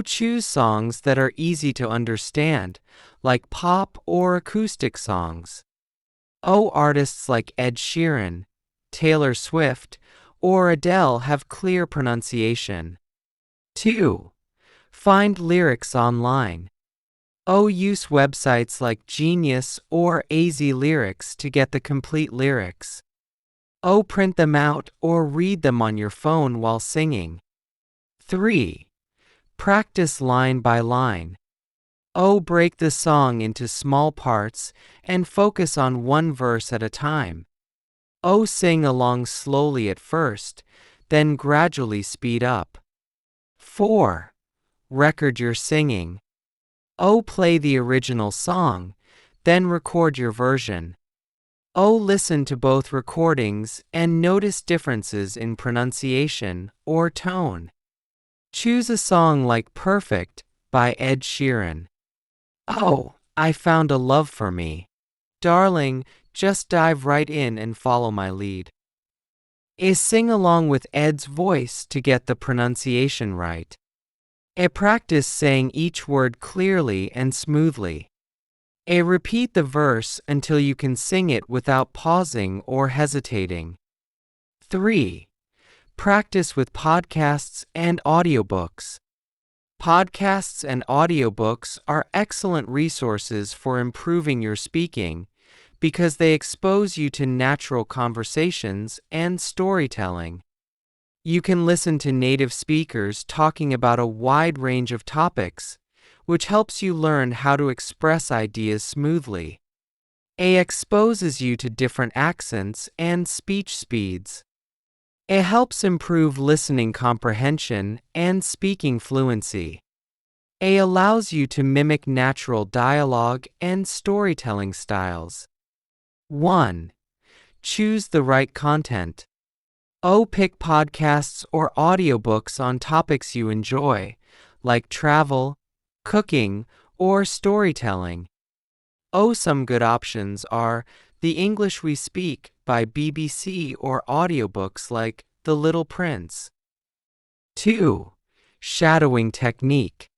Choose songs that are easy to understand, like pop or acoustic songs. Artists like Ed Sheeran, Taylor Swift, or Adele have clear pronunciation. 2. Find lyrics online. Use websites like Genius or AZ Lyrics to get the complete lyrics. Print them out or read them on your phone while singing. 3. Practice line by line. Break the song into small parts and focus on one verse at a time. Sing along slowly at first, then gradually speed up. 4. Record your singing. Play the original song, then record your version. Listen to both recordings and notice differences in pronunciation or tone. Choose a song like Perfect by Ed Sheeran. I found a love for me. Darling, just dive right in and follow my lead. Sing along with Ed's voice to get the pronunciation right. Practice saying each word clearly and smoothly. Repeat the verse until you can sing it without pausing or hesitating. 3. Practice with podcasts and audiobooks. Podcasts and audiobooks are excellent resources for improving your speaking because they expose you to natural conversations and storytelling. You can listen to native speakers talking about a wide range of topics, which helps you learn how to express ideas smoothly. It exposes you to different accents and speech speeds. It helps improve listening comprehension and speaking fluency. It allows you to mimic natural dialogue and storytelling styles. 1. Choose the right content. Pick podcasts or audiobooks on topics you enjoy, like travel, cooking, or storytelling. Some good options are The English We Speak by BBC or audiobooks like The Little Prince. 2. Shadowing technique.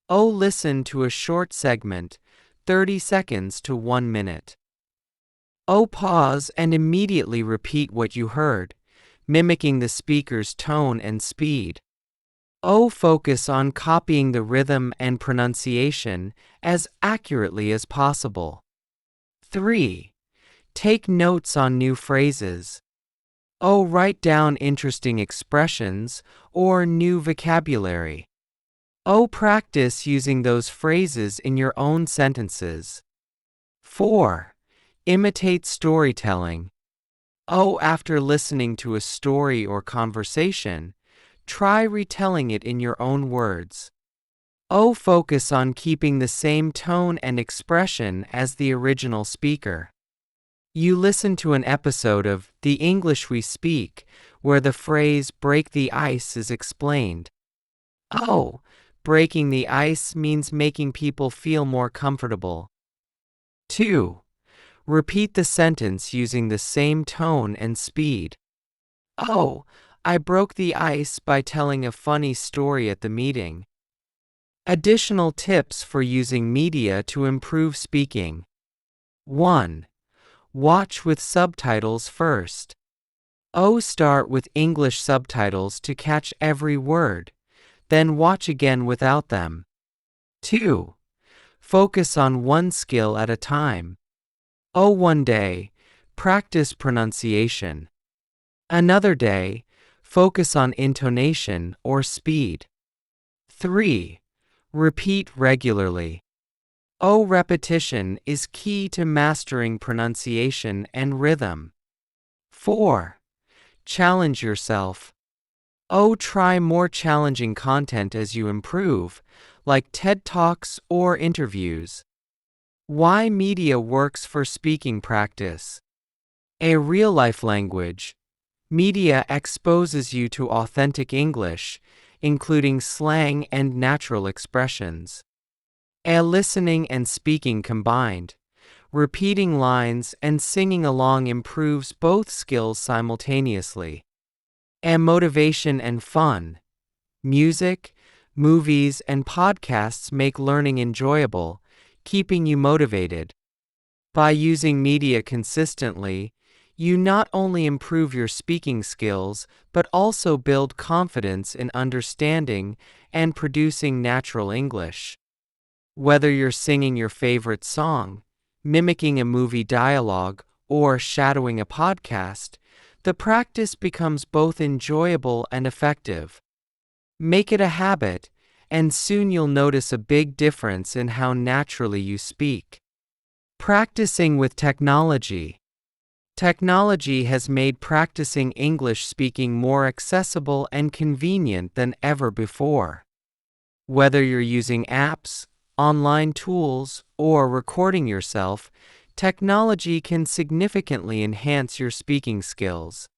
Listen to a short segment, 30 seconds to 1 minute. Pause and immediately repeat what you heard, mimicking the speaker's tone and speed. Focus on copying the rhythm and pronunciation as accurately as possible. 3. Take notes on new phrases. Write down interesting expressions or new vocabulary. Practice using those phrases in your own sentences. 4. Imitate storytelling. After listening to a story or conversation, try retelling it in your own words. Focus on keeping the same tone and expression as the original speaker. You listen to an episode of The English We Speak where the phrase break the ice is explained. Breaking the ice means making people feel more comfortable. 2. Repeat the sentence using the same tone and speed. I broke the ice by telling a funny story at the meeting. Additional tips for using media to improve speaking. 1. Watch with subtitles first. Start with English subtitles to catch every word, then watch again without them. 2. Focus on one skill at a time. One day, practice pronunciation. Another day, focus on intonation or speed. 3. Repeat regularly. Repetition is key to mastering pronunciation and rhythm. 4. Challenge yourself. Try more challenging content as you improve, like TED Talks or interviews. Why media works for speaking practice. A real-life language. Media exposes you to authentic English, including slang and natural expressions. Listening and speaking combined. Repeating lines and singing along improves both skills simultaneously. And motivation and fun. Music, movies, and podcasts make learning enjoyable, keeping you motivated. By using media consistently, you not only improve your speaking skills but also build confidence in understanding and producing natural English. Whether you're singing your favorite song, mimicking a movie dialogue, or shadowing a podcast, the practice becomes both enjoyable and effective. Make it a habit, and soon you'll notice a big difference in how naturally you speak. Practicing with technology. Technology has made practicing English speaking more accessible and convenient than ever before. Whether you're using apps, online tools, or recording yourself, technology can significantly enhance your speaking skills.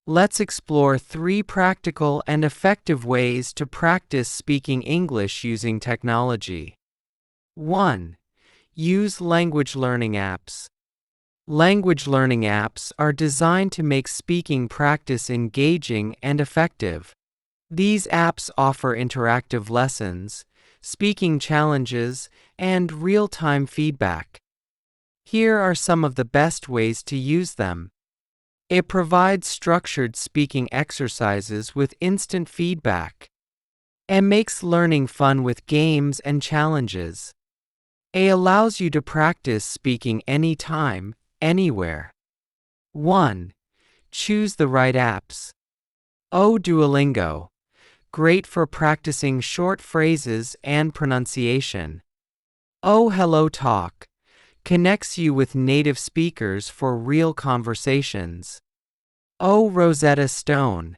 Let's explore 3 practical and effective ways to practice speaking English using technology. 1. Use language learning apps. Language learning apps are designed to make speaking practice engaging and effective. These apps offer interactive lessons, speaking challenges, and real-time feedback. Here are some of the best ways to use them. It provides structured speaking exercises with instant feedback and makes learning fun with games and challenges. It allows you to practice speaking anytime, anywhere. 1. Choose the right apps. Duolingo. Great for practicing short phrases and pronunciation. Hello Talk. Connects you with native speakers for real conversations. Rosetta Stone.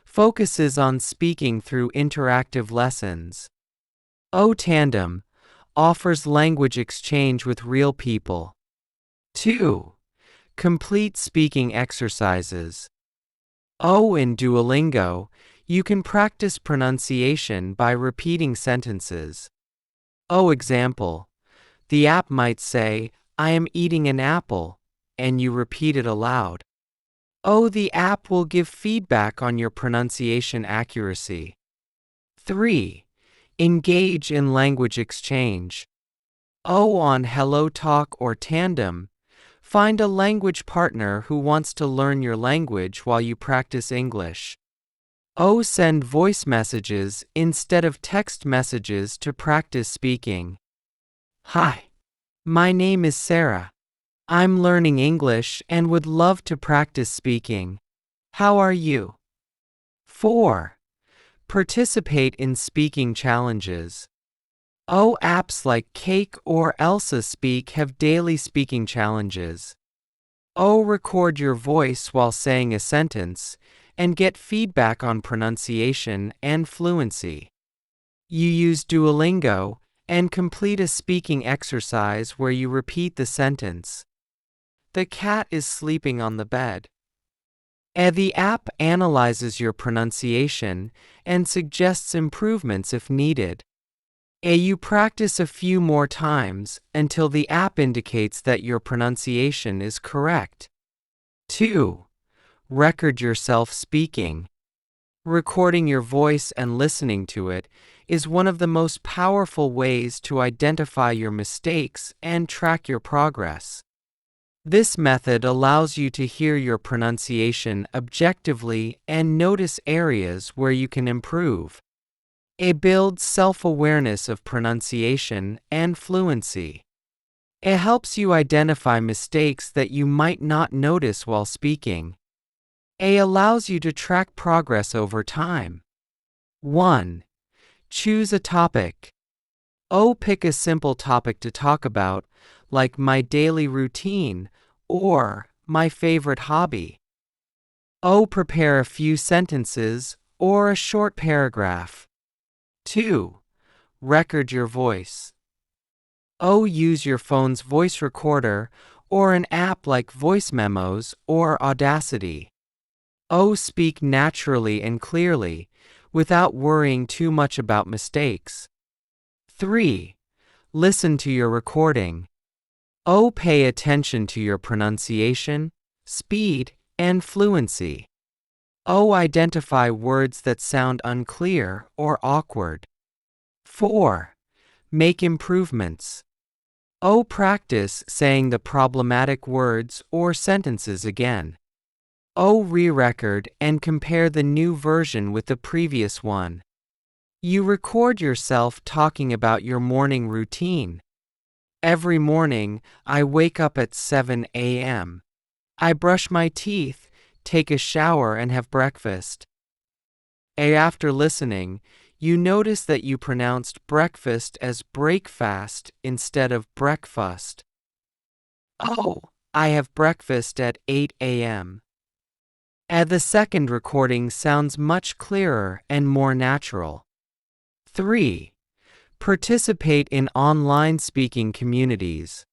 Focuses on speaking through interactive lessons. Tandem. Offers language exchange with real people. 2. Complete speaking exercises. In Duolingo, you can practice pronunciation by repeating sentences. Example. The app might say, "I am eating an apple," and you repeat it aloud. The app will give feedback on your pronunciation accuracy. 3. Engage in language exchange. On Hello Talk or Tandem, find a language partner who wants to learn your language while you practice English. Send voice messages instead of text messages to practice speaking. Hi, my name is Sarah. I'm learning English and would love to practice speaking. How are you? 4. Participate in speaking challenges. Apps like Cake or Elsa Speak have daily speaking challenges. Record your voice while saying a sentence and get feedback on pronunciation and fluency. You use Duolingo and complete a speaking exercise where you repeat the sentence. The cat is sleeping on the bed. The app analyzes your pronunciation and suggests improvements if needed. You practice a few more times until the app indicates that your pronunciation is correct. 2. Record yourself speaking. Recording your voice and listening to it is one of the most powerful ways to identify your mistakes and track your progress. This method allows you to hear your pronunciation objectively and notice areas where you can improve. It builds self-awareness of pronunciation and fluency. It helps you identify mistakes that you might not notice while speaking. It allows you to track progress over time. 1. Choose a topic. Pick a simple topic to talk about, like my daily routine or my favorite hobby. Prepare a few sentences or a short paragraph. 2. Record your voice. Use your phone's voice recorder or an app like Voice Memos or Audacity. Speak naturally and clearly, without worrying too much about mistakes. 3. Listen to your recording. O. Pay attention to your pronunciation, speed, and fluency. O. Identify words that sound unclear or awkward. 4. Make improvements. O. Practice saying the problematic words or sentences again. O. Re-record and compare the new version with the previous one. You record yourself talking about your morning routine. Every morning, I wake up at 7 a.m. I brush my teeth, take a shower, and have breakfast. After listening, you notice that you pronounced breakfast as breakfast instead of breakfast. Oh, I have breakfast at 8 a.m. The second recording sounds much clearer and more natural. 3. Participate in online speaking communities.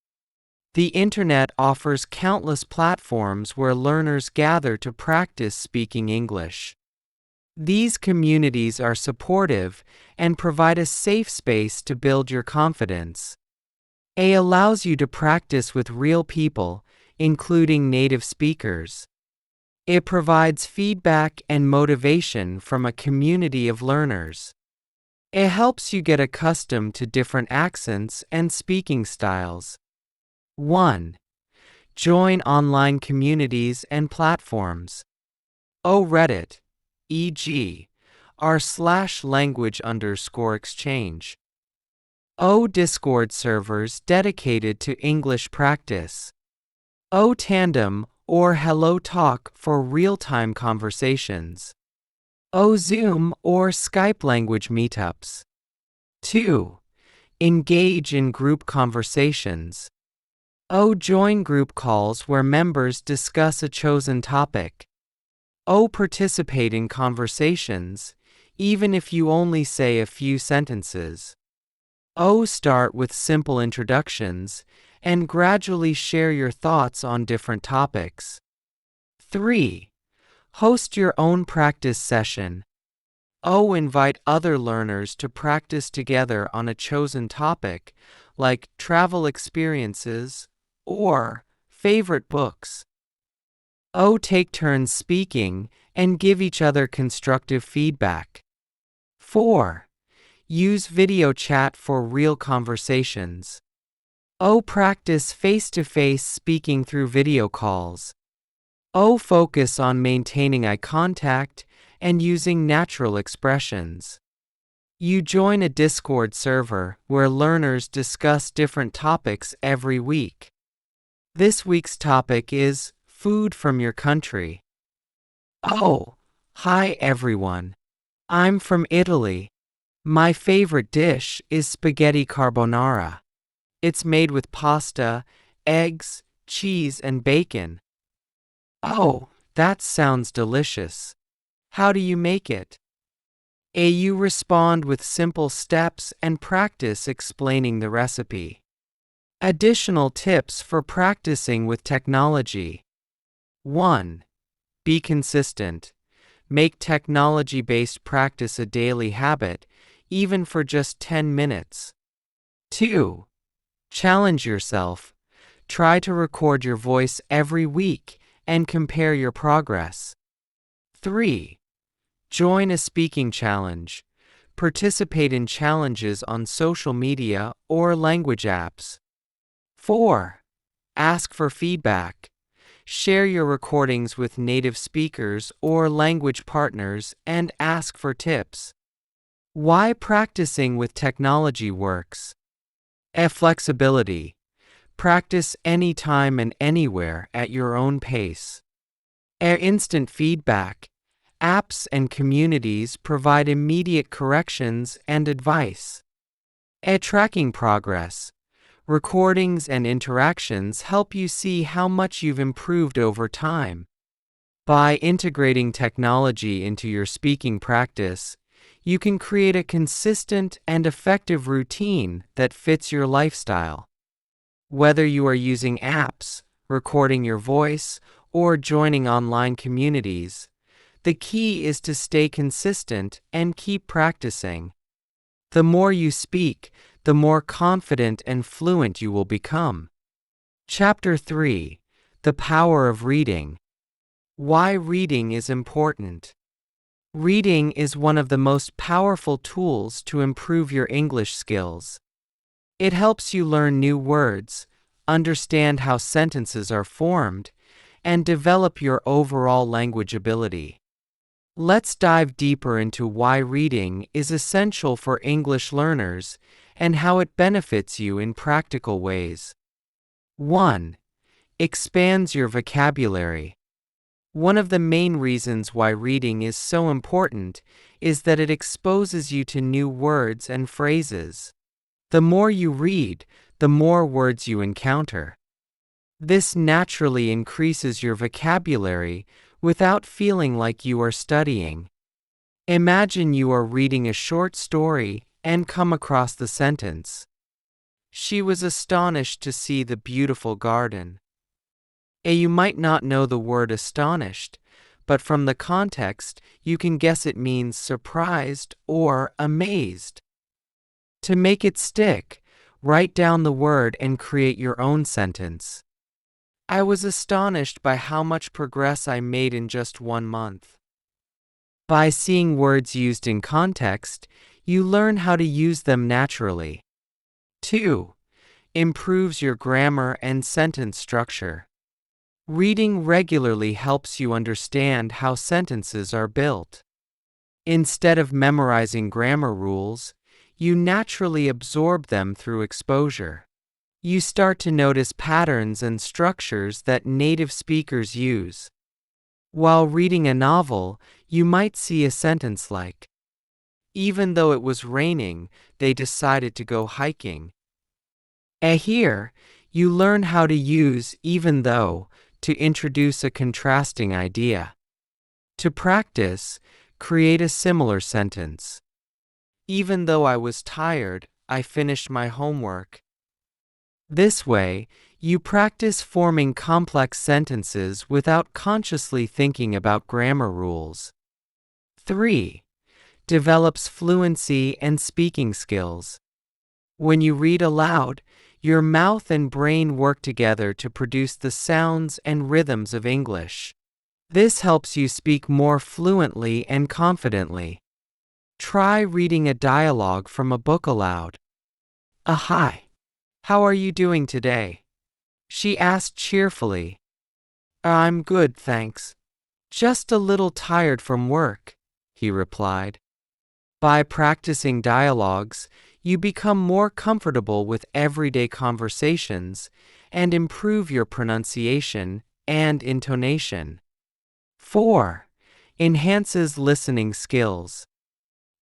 The internet offers countless platforms where learners gather to practice speaking English. These communities are supportive and provide a safe space to build your confidence. It allows you to practice with real people, including native speakers. It provides feedback and motivation from a community of learners. It helps you get accustomed to different accents and speaking styles. 1. Join online communities and platforms. Reddit, e.g., r/language_exchange. Discord servers dedicated to English practice. Tandem or Hello Talk for real-time conversations. Zoom or Skype language meetups. 2. Engage in group conversations. Join group calls where members discuss a chosen topic. Participate in conversations, even if you only say a few sentences. Start with simple introductions and gradually share your thoughts on different topics. 3. Host your own practice session. Invite other learners to practice together on a chosen topic, like travel experiences or favorite books. Take turns speaking and give each other constructive feedback. 4. Use video chat for real conversations. Practice face-to-face speaking through video calls. Focus on maintaining eye contact and using natural expressions. You join a Discord server where learners discuss different topics every week. This week's topic is food from your country. Hi everyone. I'm from Italy. My favorite dish is spaghetti carbonara. It's made with pasta, eggs, cheese, and bacon. That sounds delicious. How do you make it? You respond with simple steps and practice explaining the recipe. Additional tips for practicing with technology. 1. Be consistent. Make technology-based practice a daily habit, even for just 10 minutes. 2. Challenge yourself. Try to record your voice every week and compare your progress. 3. Join a speaking challenge. Participate in challenges on social media or language apps. 4. Ask for feedback. Share your recordings with native speakers or language partners and ask for tips. Why practicing with technology works. Flexibility. Practice anytime and anywhere at your own pace. Instant feedback. Apps and communities provide immediate corrections and advice. Tracking progress. Recordings and interactions help you see how much you've improved over time. By integrating technology into your speaking practice, you can create a consistent and effective routine that fits your lifestyle. Whether you are using apps, recording your voice, or joining online communities, the key is to stay consistent and keep practicing. The more you speak, the more confident and fluent you will become. Chapter 3: The Power of Reading. Why reading is important. Reading is one of the most powerful tools to improve your English skills. It helps you learn new words, understand how sentences are formed, and develop your overall language ability. Let's dive deeper into why reading is essential for English learners and how it benefits you in practical ways. 1. Expands your vocabulary. One of the main reasons why reading is so important is that it exposes you to new words and phrases. The more you read, the more words you encounter. This naturally increases your vocabulary without feeling like you are studying. Imagine you are reading a short story and come across the sentence, "She was astonished to see the beautiful garden." You might not know the word astonished, but from the context, you can guess it means surprised or amazed. To make it stick, write down the word and create your own sentence. I was astonished by how much progress I made in just 1 month. By seeing words used in context, you learn how to use them naturally. 2. Improves your grammar and sentence structure. Reading regularly helps you understand how sentences are built. Instead of memorizing grammar rules, you naturally absorb them through exposure. You start to notice patterns and structures that native speakers use. While reading a novel, you might see a sentence like, "Even though it was raining, they decided to go hiking." Here, you learn how to use "even though" to introduce a contrasting idea. To practice, create a similar sentence. "Even though I was tired, I finished my homework." This way, you practice forming complex sentences without consciously thinking about grammar rules. 3. Develops fluency and speaking skills. When you read aloud, your mouth and brain work together to produce the sounds and rhythms of English. This helps you speak more fluently and confidently. Try reading a dialogue from a book aloud. "Hi. How are you doing today?" she asked cheerfully. "I'm good, thanks. Just a little tired from work," he replied. By practicing dialogues, you become more comfortable with everyday conversations and improve your pronunciation and intonation. 4. Enhances listening skills.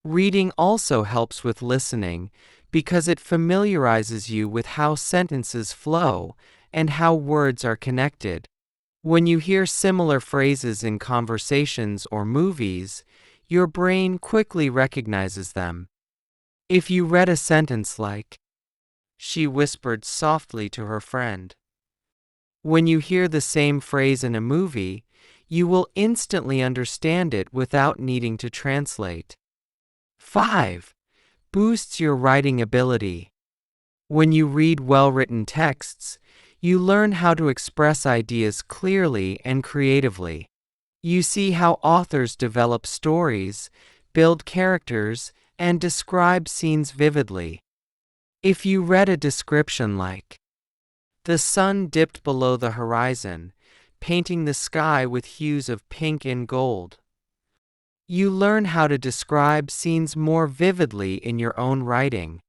Reading also helps with listening because it familiarizes you with how sentences flow and how words are connected. When you hear similar phrases in conversations or movies, your brain quickly recognizes them. If you read a sentence like, "She whispered softly to her friend," when you hear the same phrase in a movie, you will instantly understand it without needing to translate. 5. Boosts your writing ability. When you read well-written texts, you learn how to express ideas clearly and creatively. You see how authors develop stories, build characters, and describe scenes vividly. If you read a description like, "The sun dipped below the horizon, painting the sky with hues of pink and gold," you learn how to describe scenes more vividly in your own writing.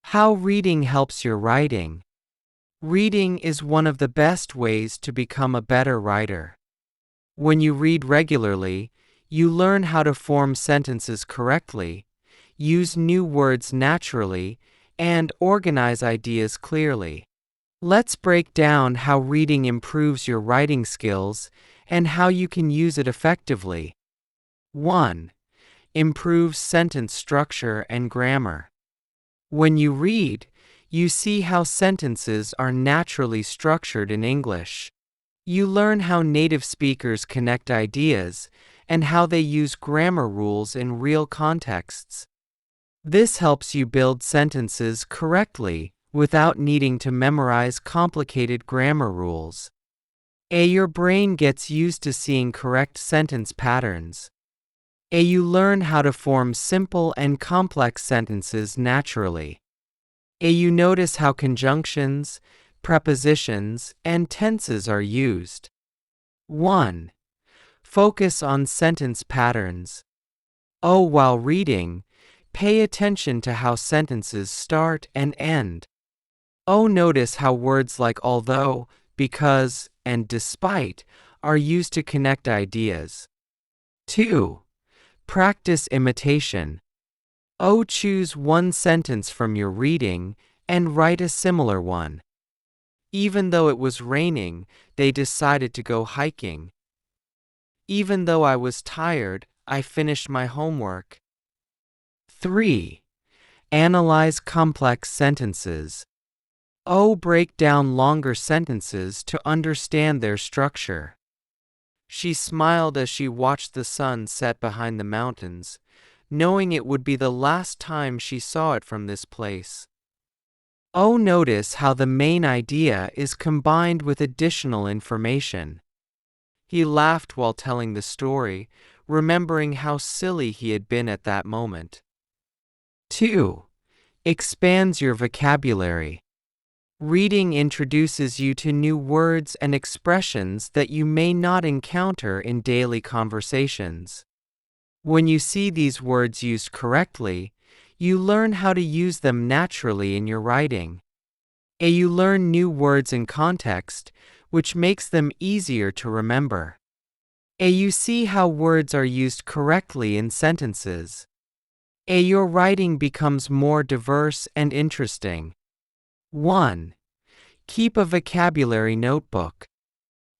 How reading helps your writing. Reading is one of the best ways to become a better writer. When you read regularly, you learn how to form sentences correctly, use new words naturally, and organize ideas clearly. Let's break down how reading improves your writing skills and how you can use it effectively. 1. Improves sentence structure and grammar. When you read, you see how sentences are naturally structured in English. You learn how native speakers connect ideas and how they use grammar rules in real contexts. This helps you build sentences correctly without needing to memorize complicated grammar rules. Your brain gets used to seeing correct sentence patterns. You learn how to form simple and complex sentences naturally. You notice how conjunctions, prepositions, and tenses are used. 1. Focus on sentence patterns. While reading, pay attention to how sentences start and end. Notice how words like although, because, and despite are used to connect ideas. 2. Practice imitation. Choose one sentence from your reading and write a similar one. Even though it was raining, they decided to go hiking. Even though I was tired, I finished my homework. 3. Analyze complex sentences. Break down longer sentences to understand their structure. She smiled as she watched the sun set behind the mountains, knowing it would be the last time she saw it from this place. Notice how the main idea is combined with additional information. He laughed while telling the story, remembering how silly he had been at that moment. 2. Expands your vocabulary. Reading introduces you to new words and expressions that you may not encounter in daily conversations. When you see these words used correctly, you learn how to use them naturally in your writing. You learn new words in context, which makes them easier to remember. You see how words are used correctly in sentences. Your writing becomes more diverse and interesting. 1. Keep a vocabulary notebook.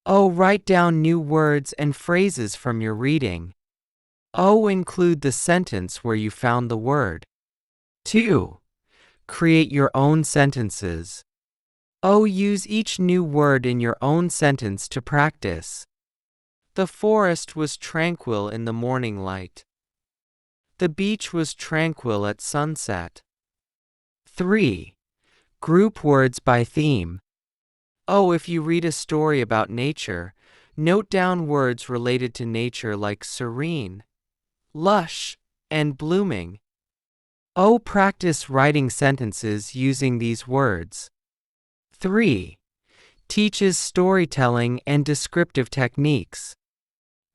Write down new words and phrases from your reading. Include the sentence where you found the word. 2. Create your own sentences. Use each new word in your own sentence to practice. The forest was tranquil in the morning light. The beach was tranquil at sunset. 3. Group words by theme. If you read a story about nature, note down words related to nature like serene, lush, and blooming. Practice writing sentences using these words. 3. Teaches storytelling and descriptive techniques.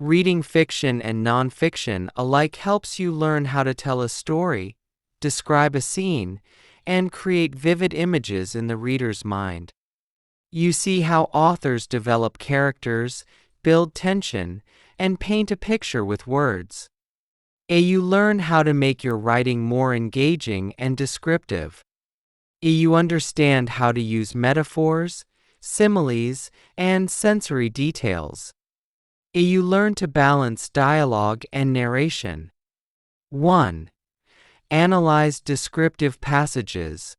Reading fiction and nonfiction alike helps you learn how to tell a story, describe a scene, and create vivid images in the reader's mind. You see how authors develop characters, build tension, and paint a picture with words. You learn how to make your writing more engaging and descriptive. You understand how to use metaphors, similes, and sensory details. You learn to balance dialogue and narration. 1. Analyze descriptive passages.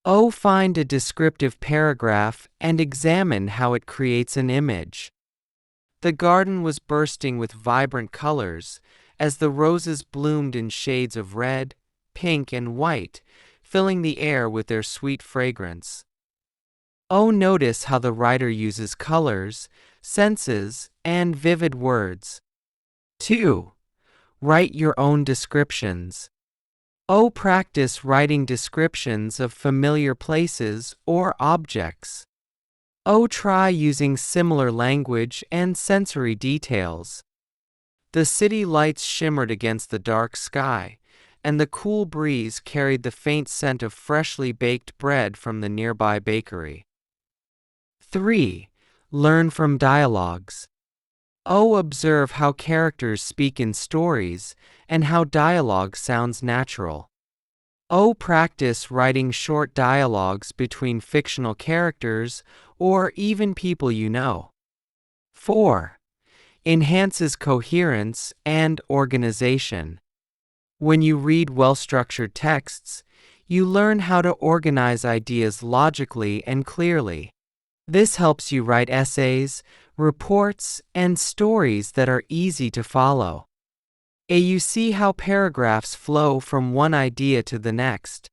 Find a descriptive paragraph and examine how it creates an image. The garden was bursting with vibrant colors as the roses bloomed in shades of red, pink, and white, filling the air with their sweet fragrance. Notice how the writer uses colors, senses, and vivid words. 2. Write your own descriptions. Practice writing descriptions of familiar places or objects. Try using similar language and sensory details. The city lights shimmered against the dark sky, and the cool breeze carried the faint scent of freshly baked bread from the nearby bakery. 3. Learn from dialogues. Observe how characters speak in stories and how dialogue sounds natural. Practice writing short dialogues between fictional characters or even people you know. 4. Enhances coherence and organization. When you read well-structured texts, you learn how to organize ideas logically and clearly. This helps you write essays, reports, and stories that are easy to follow. You see how paragraphs flow from one idea to the next.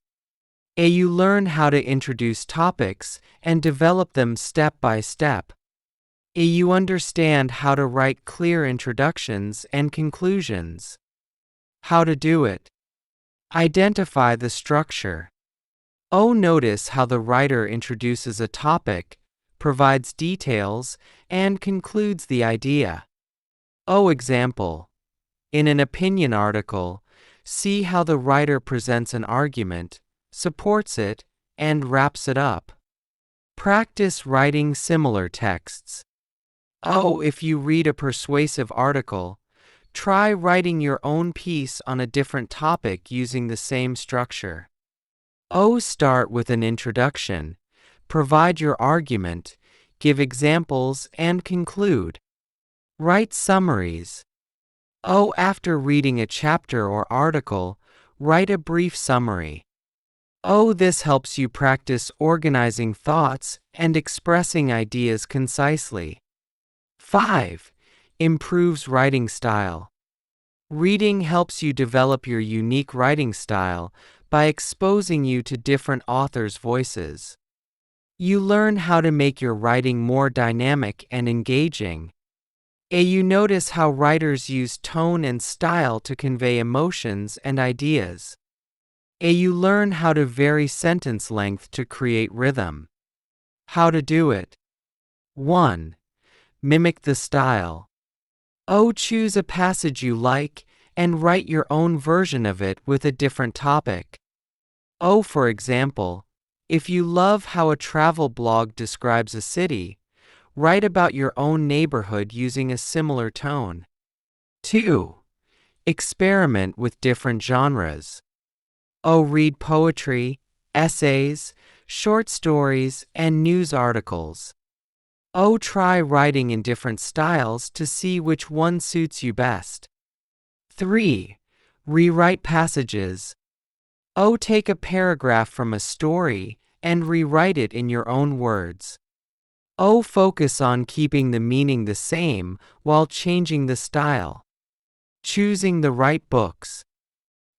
A. You learn how to introduce topics and develop them step by step. A. You understand how to write clear introductions and conclusions. How to do it. Identify the structure. O. Notice how the writer introduces a topic, provides details, and concludes the idea. O. Example. In an opinion article, see how the writer presents an argument, supports it, and wraps it up. Practice writing similar texts. O. If you read a persuasive article, try writing your own piece on a different topic using the same structure. O. Start with an introduction, provide your argument, give examples, and conclude. Write summaries. O. After reading a chapter or article, write a brief summary. O. This helps you practice organizing thoughts and expressing ideas concisely. 5. Improves writing style. Reading helps you develop your unique writing style by exposing you to different authors' voices. You learn how to make your writing more dynamic and engaging. A. You notice how writers use tone and style to convey emotions and ideas. A. You learn how to vary sentence length to create rhythm. How to do it. 1. Mimic the style. O. Choose a passage you like and write your own version of it with a different topic. O. For example, if you love how a travel blog describes a city, write about your own neighborhood using a similar tone. 2. Experiment with different genres. O. Read poetry, essays, short stories, and news articles. O. Try writing in different styles to see which one suits you best. 3. Rewrite passages. O. Take a paragraph from a story and rewrite it in your own words. O. Focus on keeping the meaning the same while changing the style. Choosing the right books.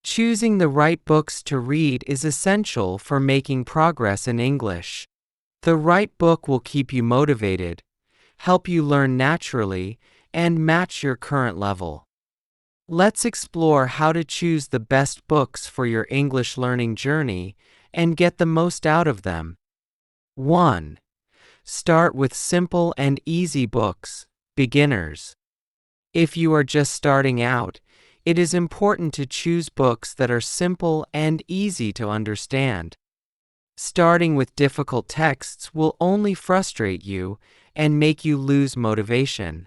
Choosing the right books to read is essential for making progress in English. The right book will keep you motivated, help you learn naturally, and match your current level. Let's explore how to choose the best books for your English learning journey and get the most out of them. 1. Start with simple and easy books, beginners. If you are just starting out, it is important to choose books that are simple and easy to understand. Starting with difficult texts will only frustrate you and make you lose motivation.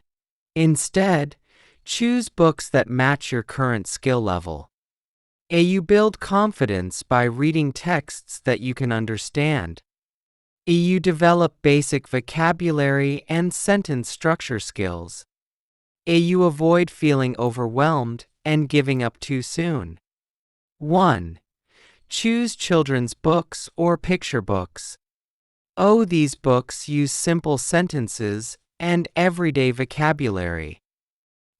Instead, choose books that match your current skill level. A. You build confidence by reading texts that you can understand. A. You develop basic vocabulary and sentence structure skills. A. You avoid feeling overwhelmed and giving up too soon. 1. Choose children's books or picture books. O. These books use simple sentences and everyday vocabulary.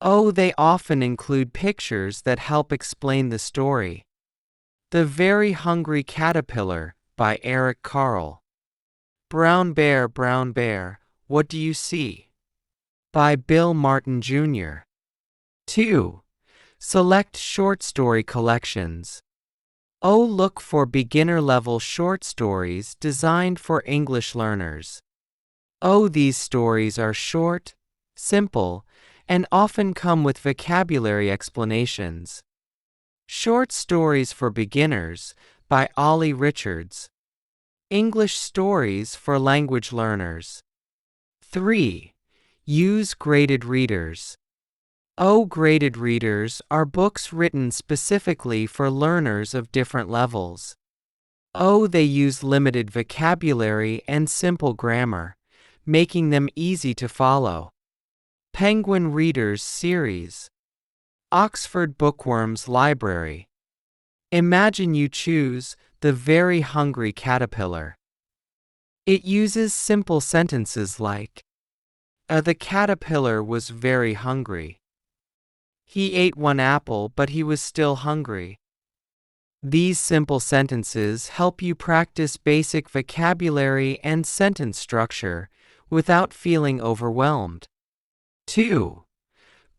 O. They often include pictures that help explain the story. The Very Hungry Caterpillar by Eric Carle. Brown Bear, What Do You See? By Bill Martin Jr. 2. Select short story collections. O. Look for beginner-level short stories designed for English learners. O. These stories are short, simple, and often come with vocabulary explanations. Short Stories for Beginners by Ollie Richards. English Stories for Language Learners. 3. Use graded readers. O. Graded readers are books written specifically for learners of different levels. O. They use limited vocabulary and simple grammar, making them easy to follow. Penguin Readers Series. Oxford Bookworms Library. Imagine you choose The Very Hungry Caterpillar. It uses simple sentences like, The caterpillar was very hungry. He ate one apple, but he was still hungry. These simple sentences help you practice basic vocabulary and sentence structure without feeling overwhelmed. 2.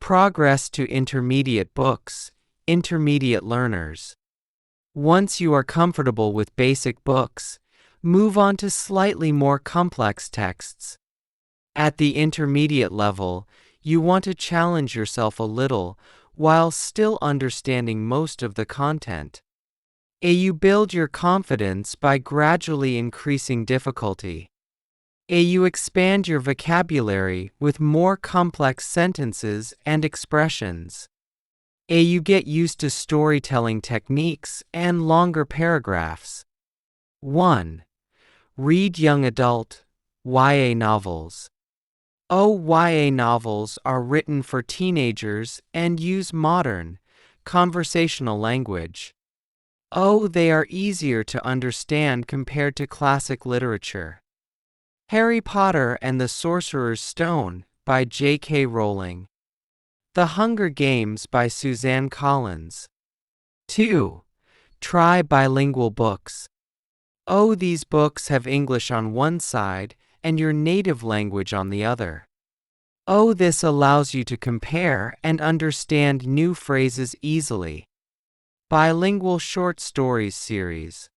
Progress to intermediate books, intermediate learners. Once you are comfortable with basic books, move on to slightly more complex texts. At the intermediate level, you want to challenge yourself a little while still understanding most of the content. You build your confidence by gradually increasing difficulty. You expand your vocabulary with more complex sentences and expressions. You get used to storytelling techniques and longer paragraphs. 1. Read young adult, YA novels. YA novels are written for teenagers and use modern, conversational language. They are easier to understand compared to classic literature. Harry Potter and the Sorcerer's Stone by J.K. Rowling. The Hunger Games by Suzanne Collins. 2. Try bilingual books. These books have English on one side and your native language on the other. This allows you to compare and understand new phrases easily. Bilingual Short Stories Series.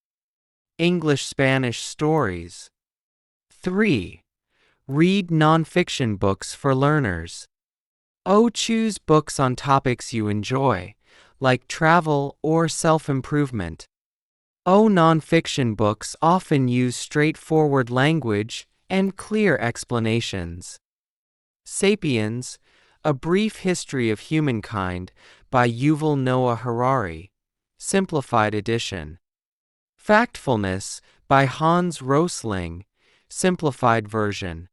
English-Spanish Stories. 3. Read nonfiction books for learners. Choose books on topics you enjoy, like travel or self-improvement. Nonfiction books often use straightforward language and clear explanations. Sapiens, A Brief History of Humankind by Yuval Noah Harari, Simplified Edition. Factfulness by Hans Rosling, Simplified Version.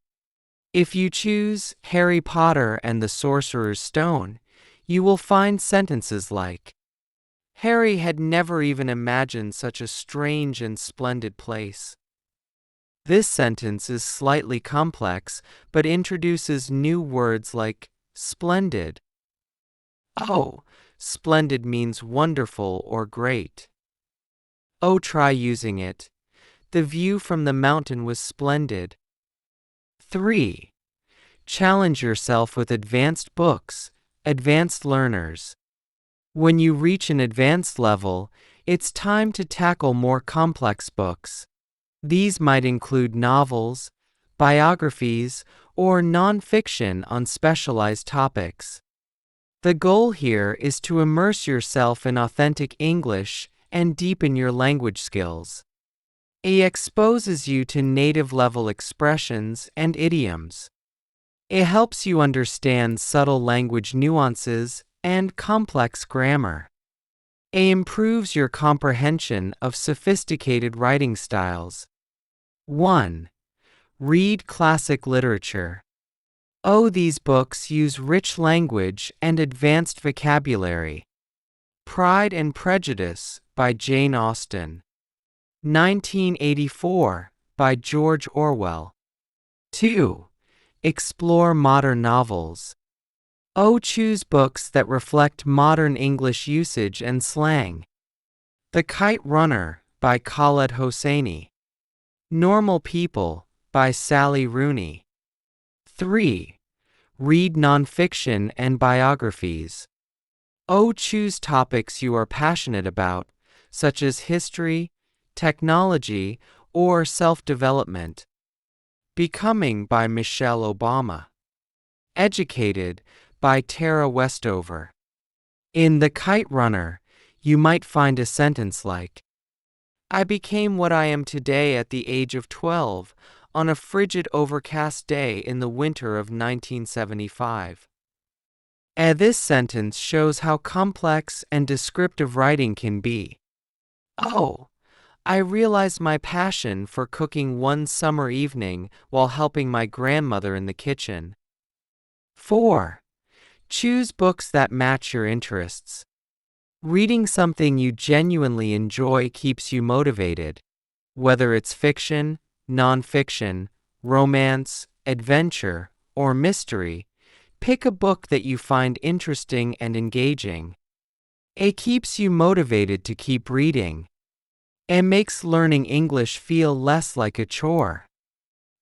If you choose Harry Potter and the Sorcerer's Stone, you will find sentences like, Harry had never even imagined such a strange and splendid place. This sentence is slightly complex, but introduces new words like splendid. Splendid means wonderful or great. Try using it. The view from the mountain was splendid. 3. Challenge yourself with advanced books, advanced learners. When you reach an advanced level, it's time to tackle more complex books. These might include novels, biographies, or nonfiction on specialized topics. The goal here is to immerse yourself in authentic English and deepen your language skills. It exposes you to native-level expressions and idioms. It helps you understand subtle language nuances and complex grammar. It improves your comprehension of sophisticated writing styles. 1. Read classic literature. These books use rich language and advanced vocabulary. Pride and Prejudice by Jane Austen. 1984 by George Orwell. 2. Explore modern novels. Choose books that reflect modern English usage and slang. The Kite Runner by Khaled Hosseini. Normal People by Sally Rooney. 3. Read nonfiction and biographies. Choose topics you are passionate about, such as history, technology, or self-development. Becoming by Michelle Obama. Educated by Tara Westover. In The Kite Runner, you might find a sentence like, I became what I am today at the age of 12 on a frigid overcast day in the winter of 1975. This sentence shows how complex and descriptive writing can be. I realized my passion for cooking one summer evening while helping my grandmother in the kitchen. 4. Choose books that match your interests. Reading something you genuinely enjoy keeps you motivated. Whether it's fiction, nonfiction, romance, adventure, or mystery, pick a book that you find interesting and engaging. It keeps you motivated to keep reading. It makes learning English feel less like a chore.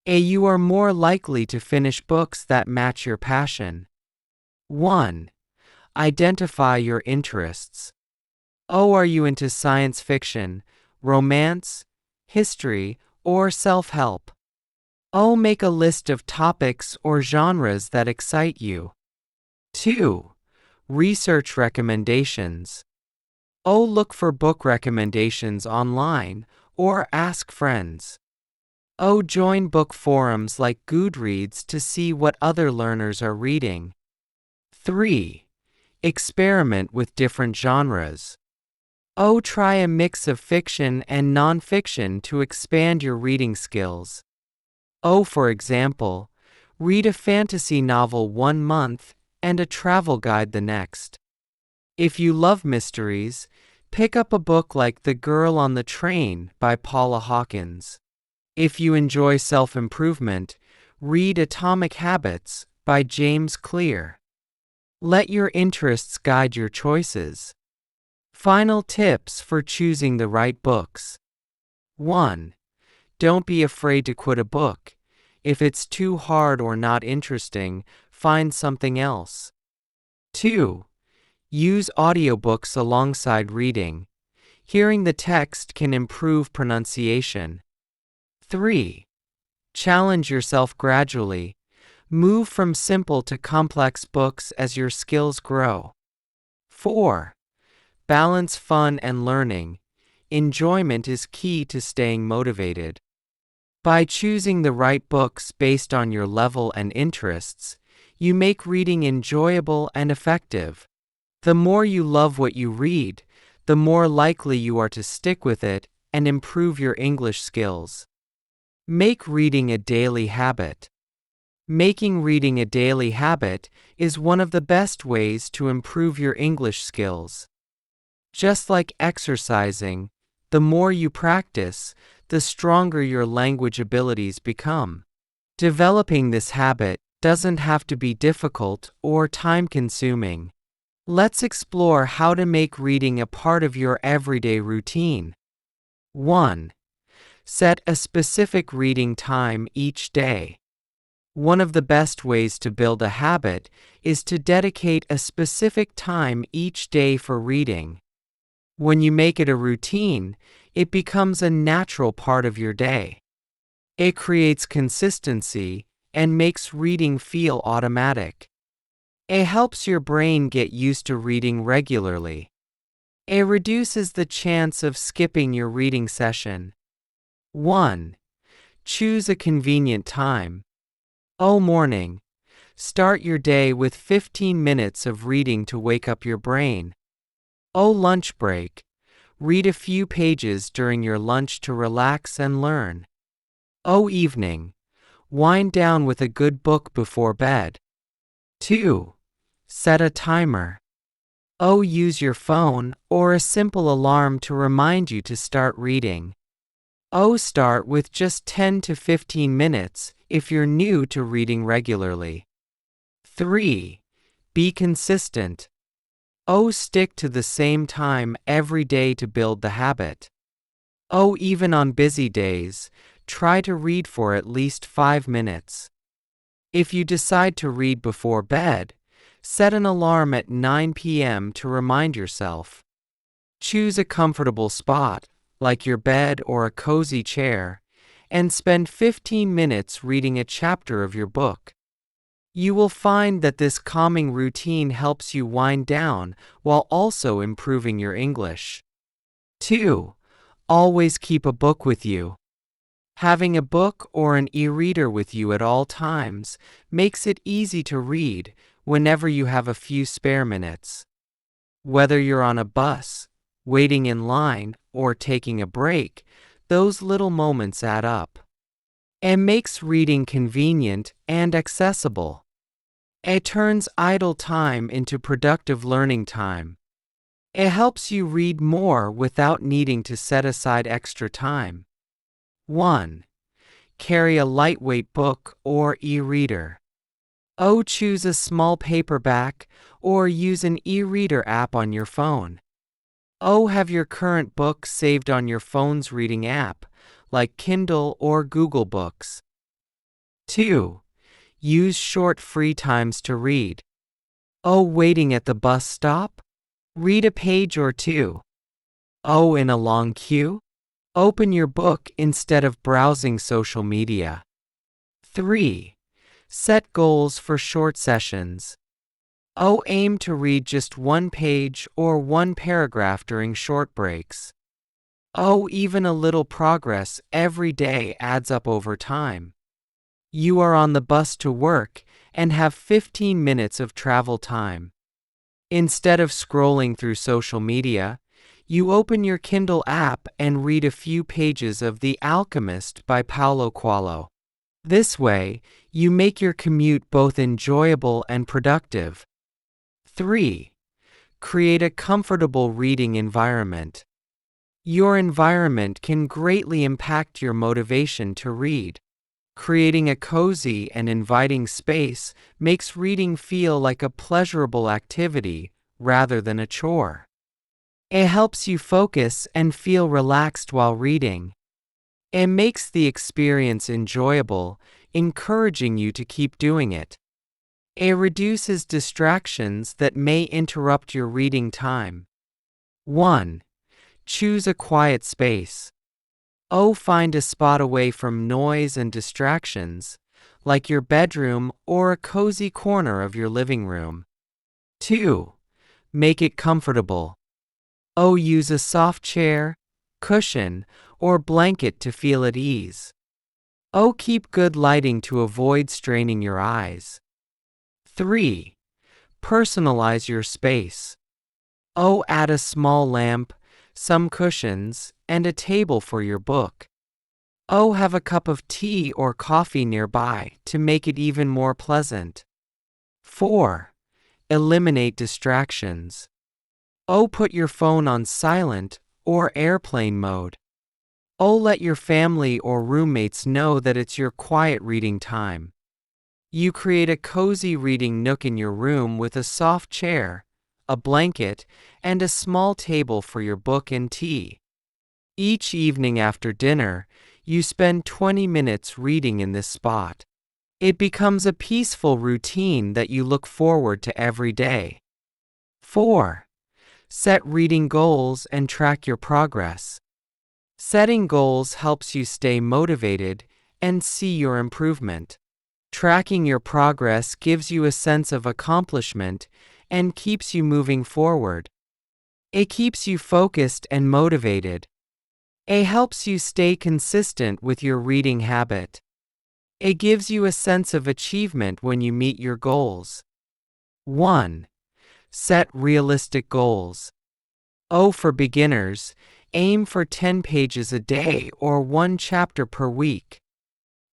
You are more likely to finish books that match your passion. 1. Identify your interests. Are you into science fiction, romance, history, or self-help? Make a list of topics or genres that excite you. 2. Research recommendations. Look for book recommendations online or ask friends. Join book forums like Goodreads to see what other learners are reading. 3. Experiment with different genres. Try a mix of fiction and nonfiction to expand your reading skills. For example, read a fantasy novel 1 month and a travel guide the next. If you love mysteries, pick up a book like The Girl on the Train by Paula Hawkins. If you enjoy self-improvement, read Atomic Habits by James Clear. Let your interests guide your choices. Final tips for choosing the right books. 1. Don't be afraid to quit a book. If it's too hard or not interesting, find something else. 2. Use audiobooks alongside reading. Hearing the text can improve pronunciation. 3. Challenge yourself gradually. Move from simple to complex books as your skills grow. 4. Balance fun and learning. Enjoyment is key to staying motivated. By choosing the right books based on your level and interests, you make reading enjoyable and effective. The more you love what you read, the more likely you are to stick with it and improve your English skills. Make reading a daily habit. Making reading a daily habit is one of the best ways to improve your English skills. Just like exercising, the more you practice, the stronger your language abilities become. Developing this habit doesn't have to be difficult or time-consuming. Let's explore how to make reading a part of your everyday routine. 1. Set a specific reading time each day. One of the best ways to build a habit is to dedicate a specific time each day for reading. When you make it a routine, it becomes a natural part of your day. It creates consistency and makes reading feel automatic. It helps your brain get used to reading regularly. It reduces the chance of skipping your reading session. 1. Choose a convenient time. Morning. Start your day with 15 minutes of reading to wake up your brain. Lunch break. Read a few pages during your lunch to relax and learn. Evening. Wind down with a good book before bed. 2. Set a timer. Use your phone or a simple alarm to remind you to start reading. Start with just 10 to 15 minutes if you're new to reading regularly. 3. Be consistent. Stick to the same time every day to build the habit. Even on busy days, try to read for at least 5 minutes. If you decide to read before bed, set an alarm at 9 p.m. to remind yourself. Choose a comfortable spot, like your bed or a cozy chair, and spend 15 minutes reading a chapter of your book. You will find that this calming routine helps you wind down while also improving your English. 2. Always keep a book with you. Having a book or an e-reader with you at all times makes it easy to read whenever you have a few spare minutes. Whether you're on a bus, waiting in line, or taking a break, those little moments add up. It makes reading convenient and accessible. It turns idle time into productive learning time. It helps you read more without needing to set aside extra time. 1. Carry a lightweight book or e-reader. Choose a small paperback or use an e-reader app on your phone. Oh, have your current book saved on your phone's reading app, like Kindle or Google Books. 2. Use short free times to read. Oh, waiting at the bus stop? Read a page or two. Oh, in a long queue? Open your book instead of browsing social media. 3. Set goals for short sessions. Oh, aim to read just one page or one paragraph during short breaks. Oh, even a little progress every day adds up over time. You are on the bus to work and have 15 minutes of travel time. Instead of scrolling through social media, you open your Kindle app and read a few pages of The Alchemist by Paulo Coelho. This way, you make your commute both enjoyable and productive. 3. Create a comfortable reading environment. Your environment can greatly impact your motivation to read. Creating a cozy and inviting space makes reading feel like a pleasurable activity rather than a chore. It helps you focus and feel relaxed while reading. It makes the experience enjoyable, encouraging you to keep doing it. It reduces distractions that may interrupt your reading time. 1. Choose a quiet space. Oh, find a spot away from noise and distractions, like your bedroom or a cozy corner of your living room. 2. Make it comfortable. Oh, use a soft chair, cushion, or blanket to feel at ease. Oh, keep good lighting to avoid straining your eyes. 3. Personalize your space. Oh, add a small lamp, some cushions, and a table for your book. Oh, have a cup of tea or coffee nearby to make it even more pleasant. 4. Eliminate distractions. Oh, put your phone on silent or airplane mode. Oh, let your family or roommates know that it's your quiet reading time. You create a cozy reading nook in your room with a soft chair, a blanket, and a small table for your book and tea. Each evening after dinner, you spend 20 minutes reading in this spot. It becomes a peaceful routine that you look forward to every day. 4. Set reading goals and track your progress. Setting goals helps you stay motivated and see your improvement. Tracking your progress gives you a sense of accomplishment and keeps you moving forward. It keeps you focused and motivated. It helps you stay consistent with your reading habit. It gives you a sense of achievement when you meet your goals. 1. Set realistic goals. Oh, for beginners, aim for 10 pages a day or one chapter per week.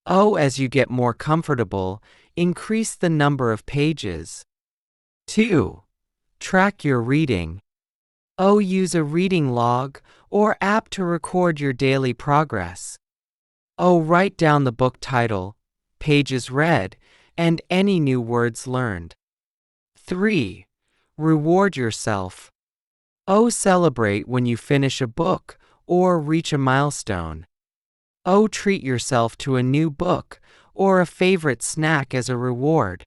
Oh, as you get more comfortable, increase the number of pages. 2. Track your reading. Oh, use a reading log or app to record your daily progress. Oh, write down the book title, pages read, and any new words learned. 3. Reward yourself. Oh, celebrate when you finish a book or reach a milestone. Oh, treat yourself to a new book or a favorite snack as a reward.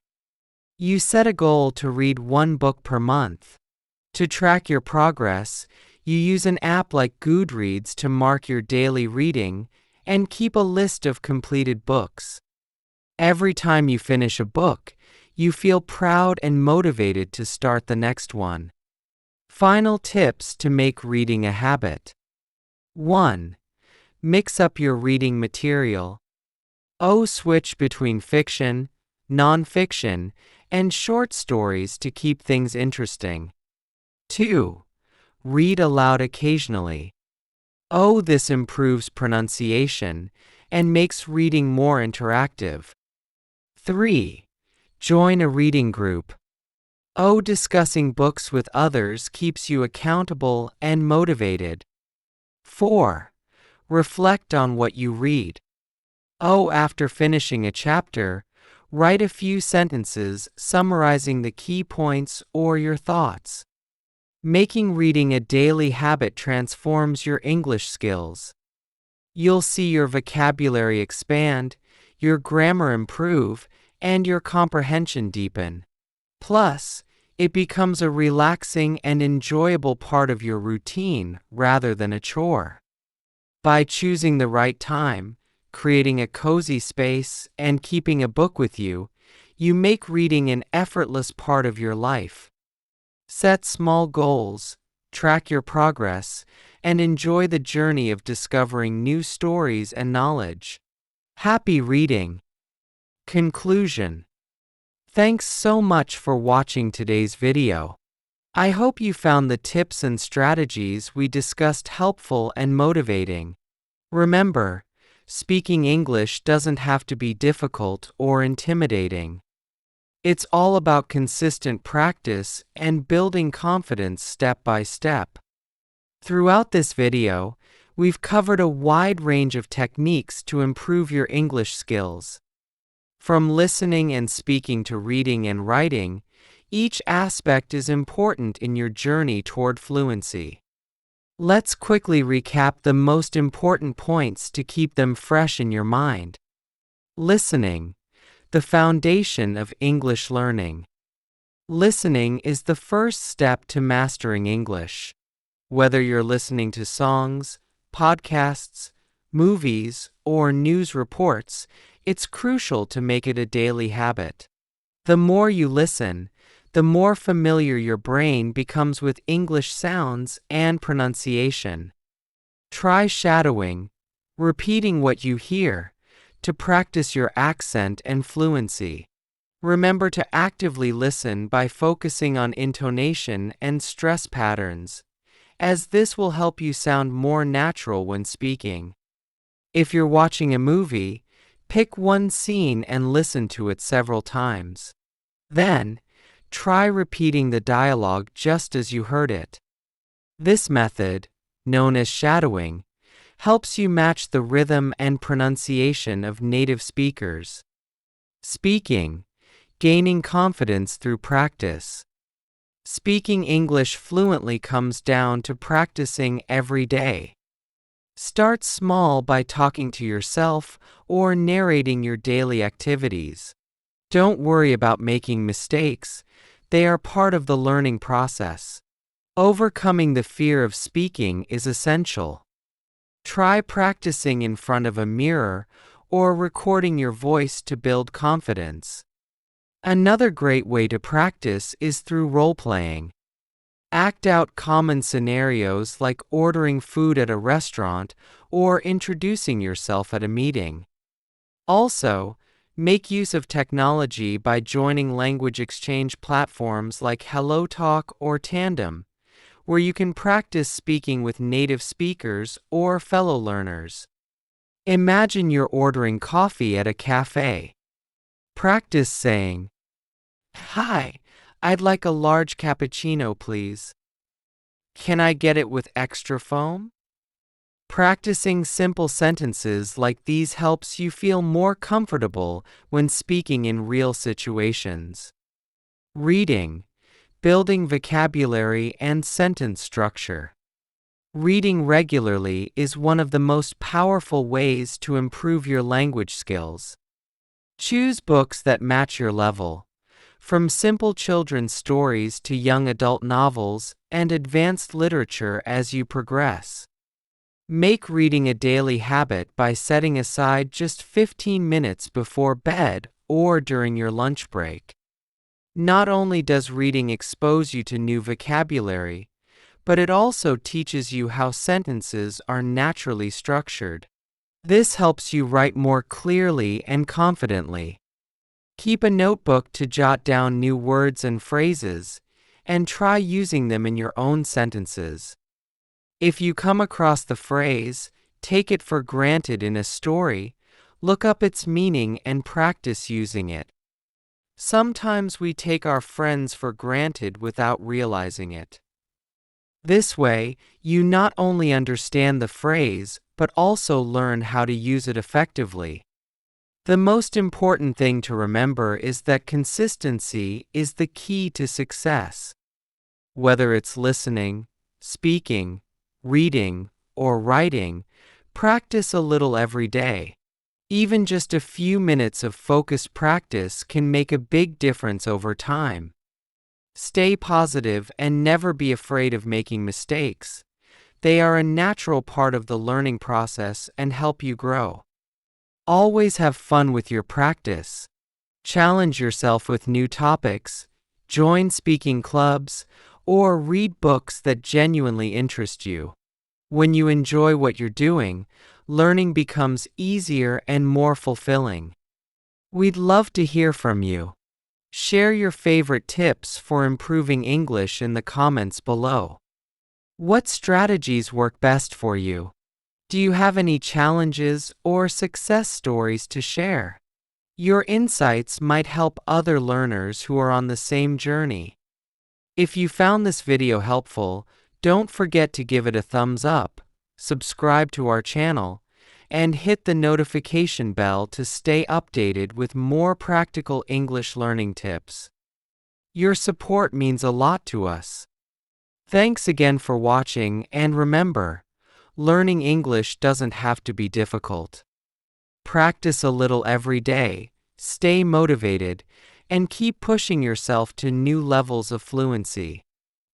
You set a goal to read one book per month. To track your progress, you use an app like Goodreads to mark your daily reading and keep a list of completed books. Every time you finish a book, you feel proud and motivated to start the next one. Final tips to make reading a habit. 1. Mix up your reading material. Oh, switch between fiction, nonfiction, and short stories to keep things interesting. 2. Read aloud occasionally. Oh, this improves pronunciation and makes reading more interactive. 3. Join a reading group. Oh, discussing books with others keeps you accountable and motivated. 4. Reflect on what you read. Oh, after finishing a chapter, write a few sentences summarizing the key points or your thoughts. Making reading a daily habit transforms your English skills. You'll see your vocabulary expand, your grammar improve, and your comprehension deepen. Plus, it becomes a relaxing and enjoyable part of your routine rather than a chore. By choosing the right time, creating a cozy space, and keeping a book with you, you make reading an effortless part of your life. Set small goals, track your progress, and enjoy the journey of discovering new stories and knowledge. Happy reading! Conclusion. Thanks so much for watching today's video. I hope you found the tips and strategies we discussed helpful and motivating. Remember, speaking English doesn't have to be difficult or intimidating. It's all about consistent practice and building confidence step by step. Throughout this video, we've covered a wide range of techniques to improve your English skills. From listening and speaking to reading and writing, each aspect is important in your journey toward fluency. Let's quickly recap the most important points to keep them fresh in your mind. Listening, the foundation of English learning. Listening is the first step to mastering English. Whether you're listening to songs, podcasts, movies, or news reports, it's crucial to make it a daily habit. The more you listen, the more familiar your brain becomes with English sounds and pronunciation. Try shadowing, repeating what you hear, to practice your accent and fluency. Remember to actively listen by focusing on intonation and stress patterns, as this will help you sound more natural when speaking. If you're watching a movie, pick one scene and listen to it several times. Then, try repeating the dialogue just as you heard it. This method, known as shadowing, helps you match the rhythm and pronunciation of native speakers. Speaking, gaining confidence through practice. Speaking English fluently comes down to practicing every day. Start small by talking to yourself or narrating your daily activities. Don't worry about making mistakes, they are part of the learning process. Overcoming the fear of speaking is essential. Try practicing in front of a mirror or recording your voice to build confidence. Another great way to practice is through role-playing. Act out common scenarios like ordering food at a restaurant or introducing yourself at a meeting. Also, make use of technology by joining language exchange platforms like HelloTalk or Tandem, where you can practice speaking with native speakers or fellow learners. Imagine you're ordering coffee at a cafe. Practice saying, "Hi, I'd like a large cappuccino, please. Can I get it with extra foam?" Practicing simple sentences like these helps you feel more comfortable when speaking in real situations. Reading, building vocabulary and sentence structure. Reading regularly is one of the most powerful ways to improve your language skills. Choose books that match your level, from simple children's stories to young adult novels and advanced literature as you progress. Make reading a daily habit by setting aside just 15 minutes before bed or during your lunch break. Not only does reading expose you to new vocabulary, but it also teaches you how sentences are naturally structured. This helps you write more clearly and confidently. Keep a notebook to jot down new words and phrases, and try using them in your own sentences. If you come across the phrase, "take it for granted" in a story, look up its meaning and practice using it. Sometimes we take our friends for granted without realizing it. This way, you not only understand the phrase, but also learn how to use it effectively. The most important thing to remember is that consistency is the key to success. Whether it's listening, speaking, reading, or writing, practice a little every day. Even just a few minutes of focused practice can make a big difference over time. Stay positive and never be afraid of making mistakes. They are a natural part of the learning process and help you grow. Always have fun with your practice. Challenge yourself with new topics, join speaking clubs, or read books that genuinely interest you. When you enjoy what you're doing, learning becomes easier and more fulfilling. We'd love to hear from you. Share your favorite tips for improving English in the comments below. What strategies work best for you? Do you have any challenges or success stories to share? Your insights might help other learners who are on the same journey. If you found this video helpful, don't forget to give it a thumbs up, subscribe to our channel, and hit the notification bell to stay updated with more practical English learning tips. Your support means a lot to us. Thanks again for watching, and remember, learning English doesn't have to be difficult. Practice a little every day, stay motivated, and keep pushing yourself to new levels of fluency.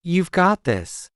You've got this.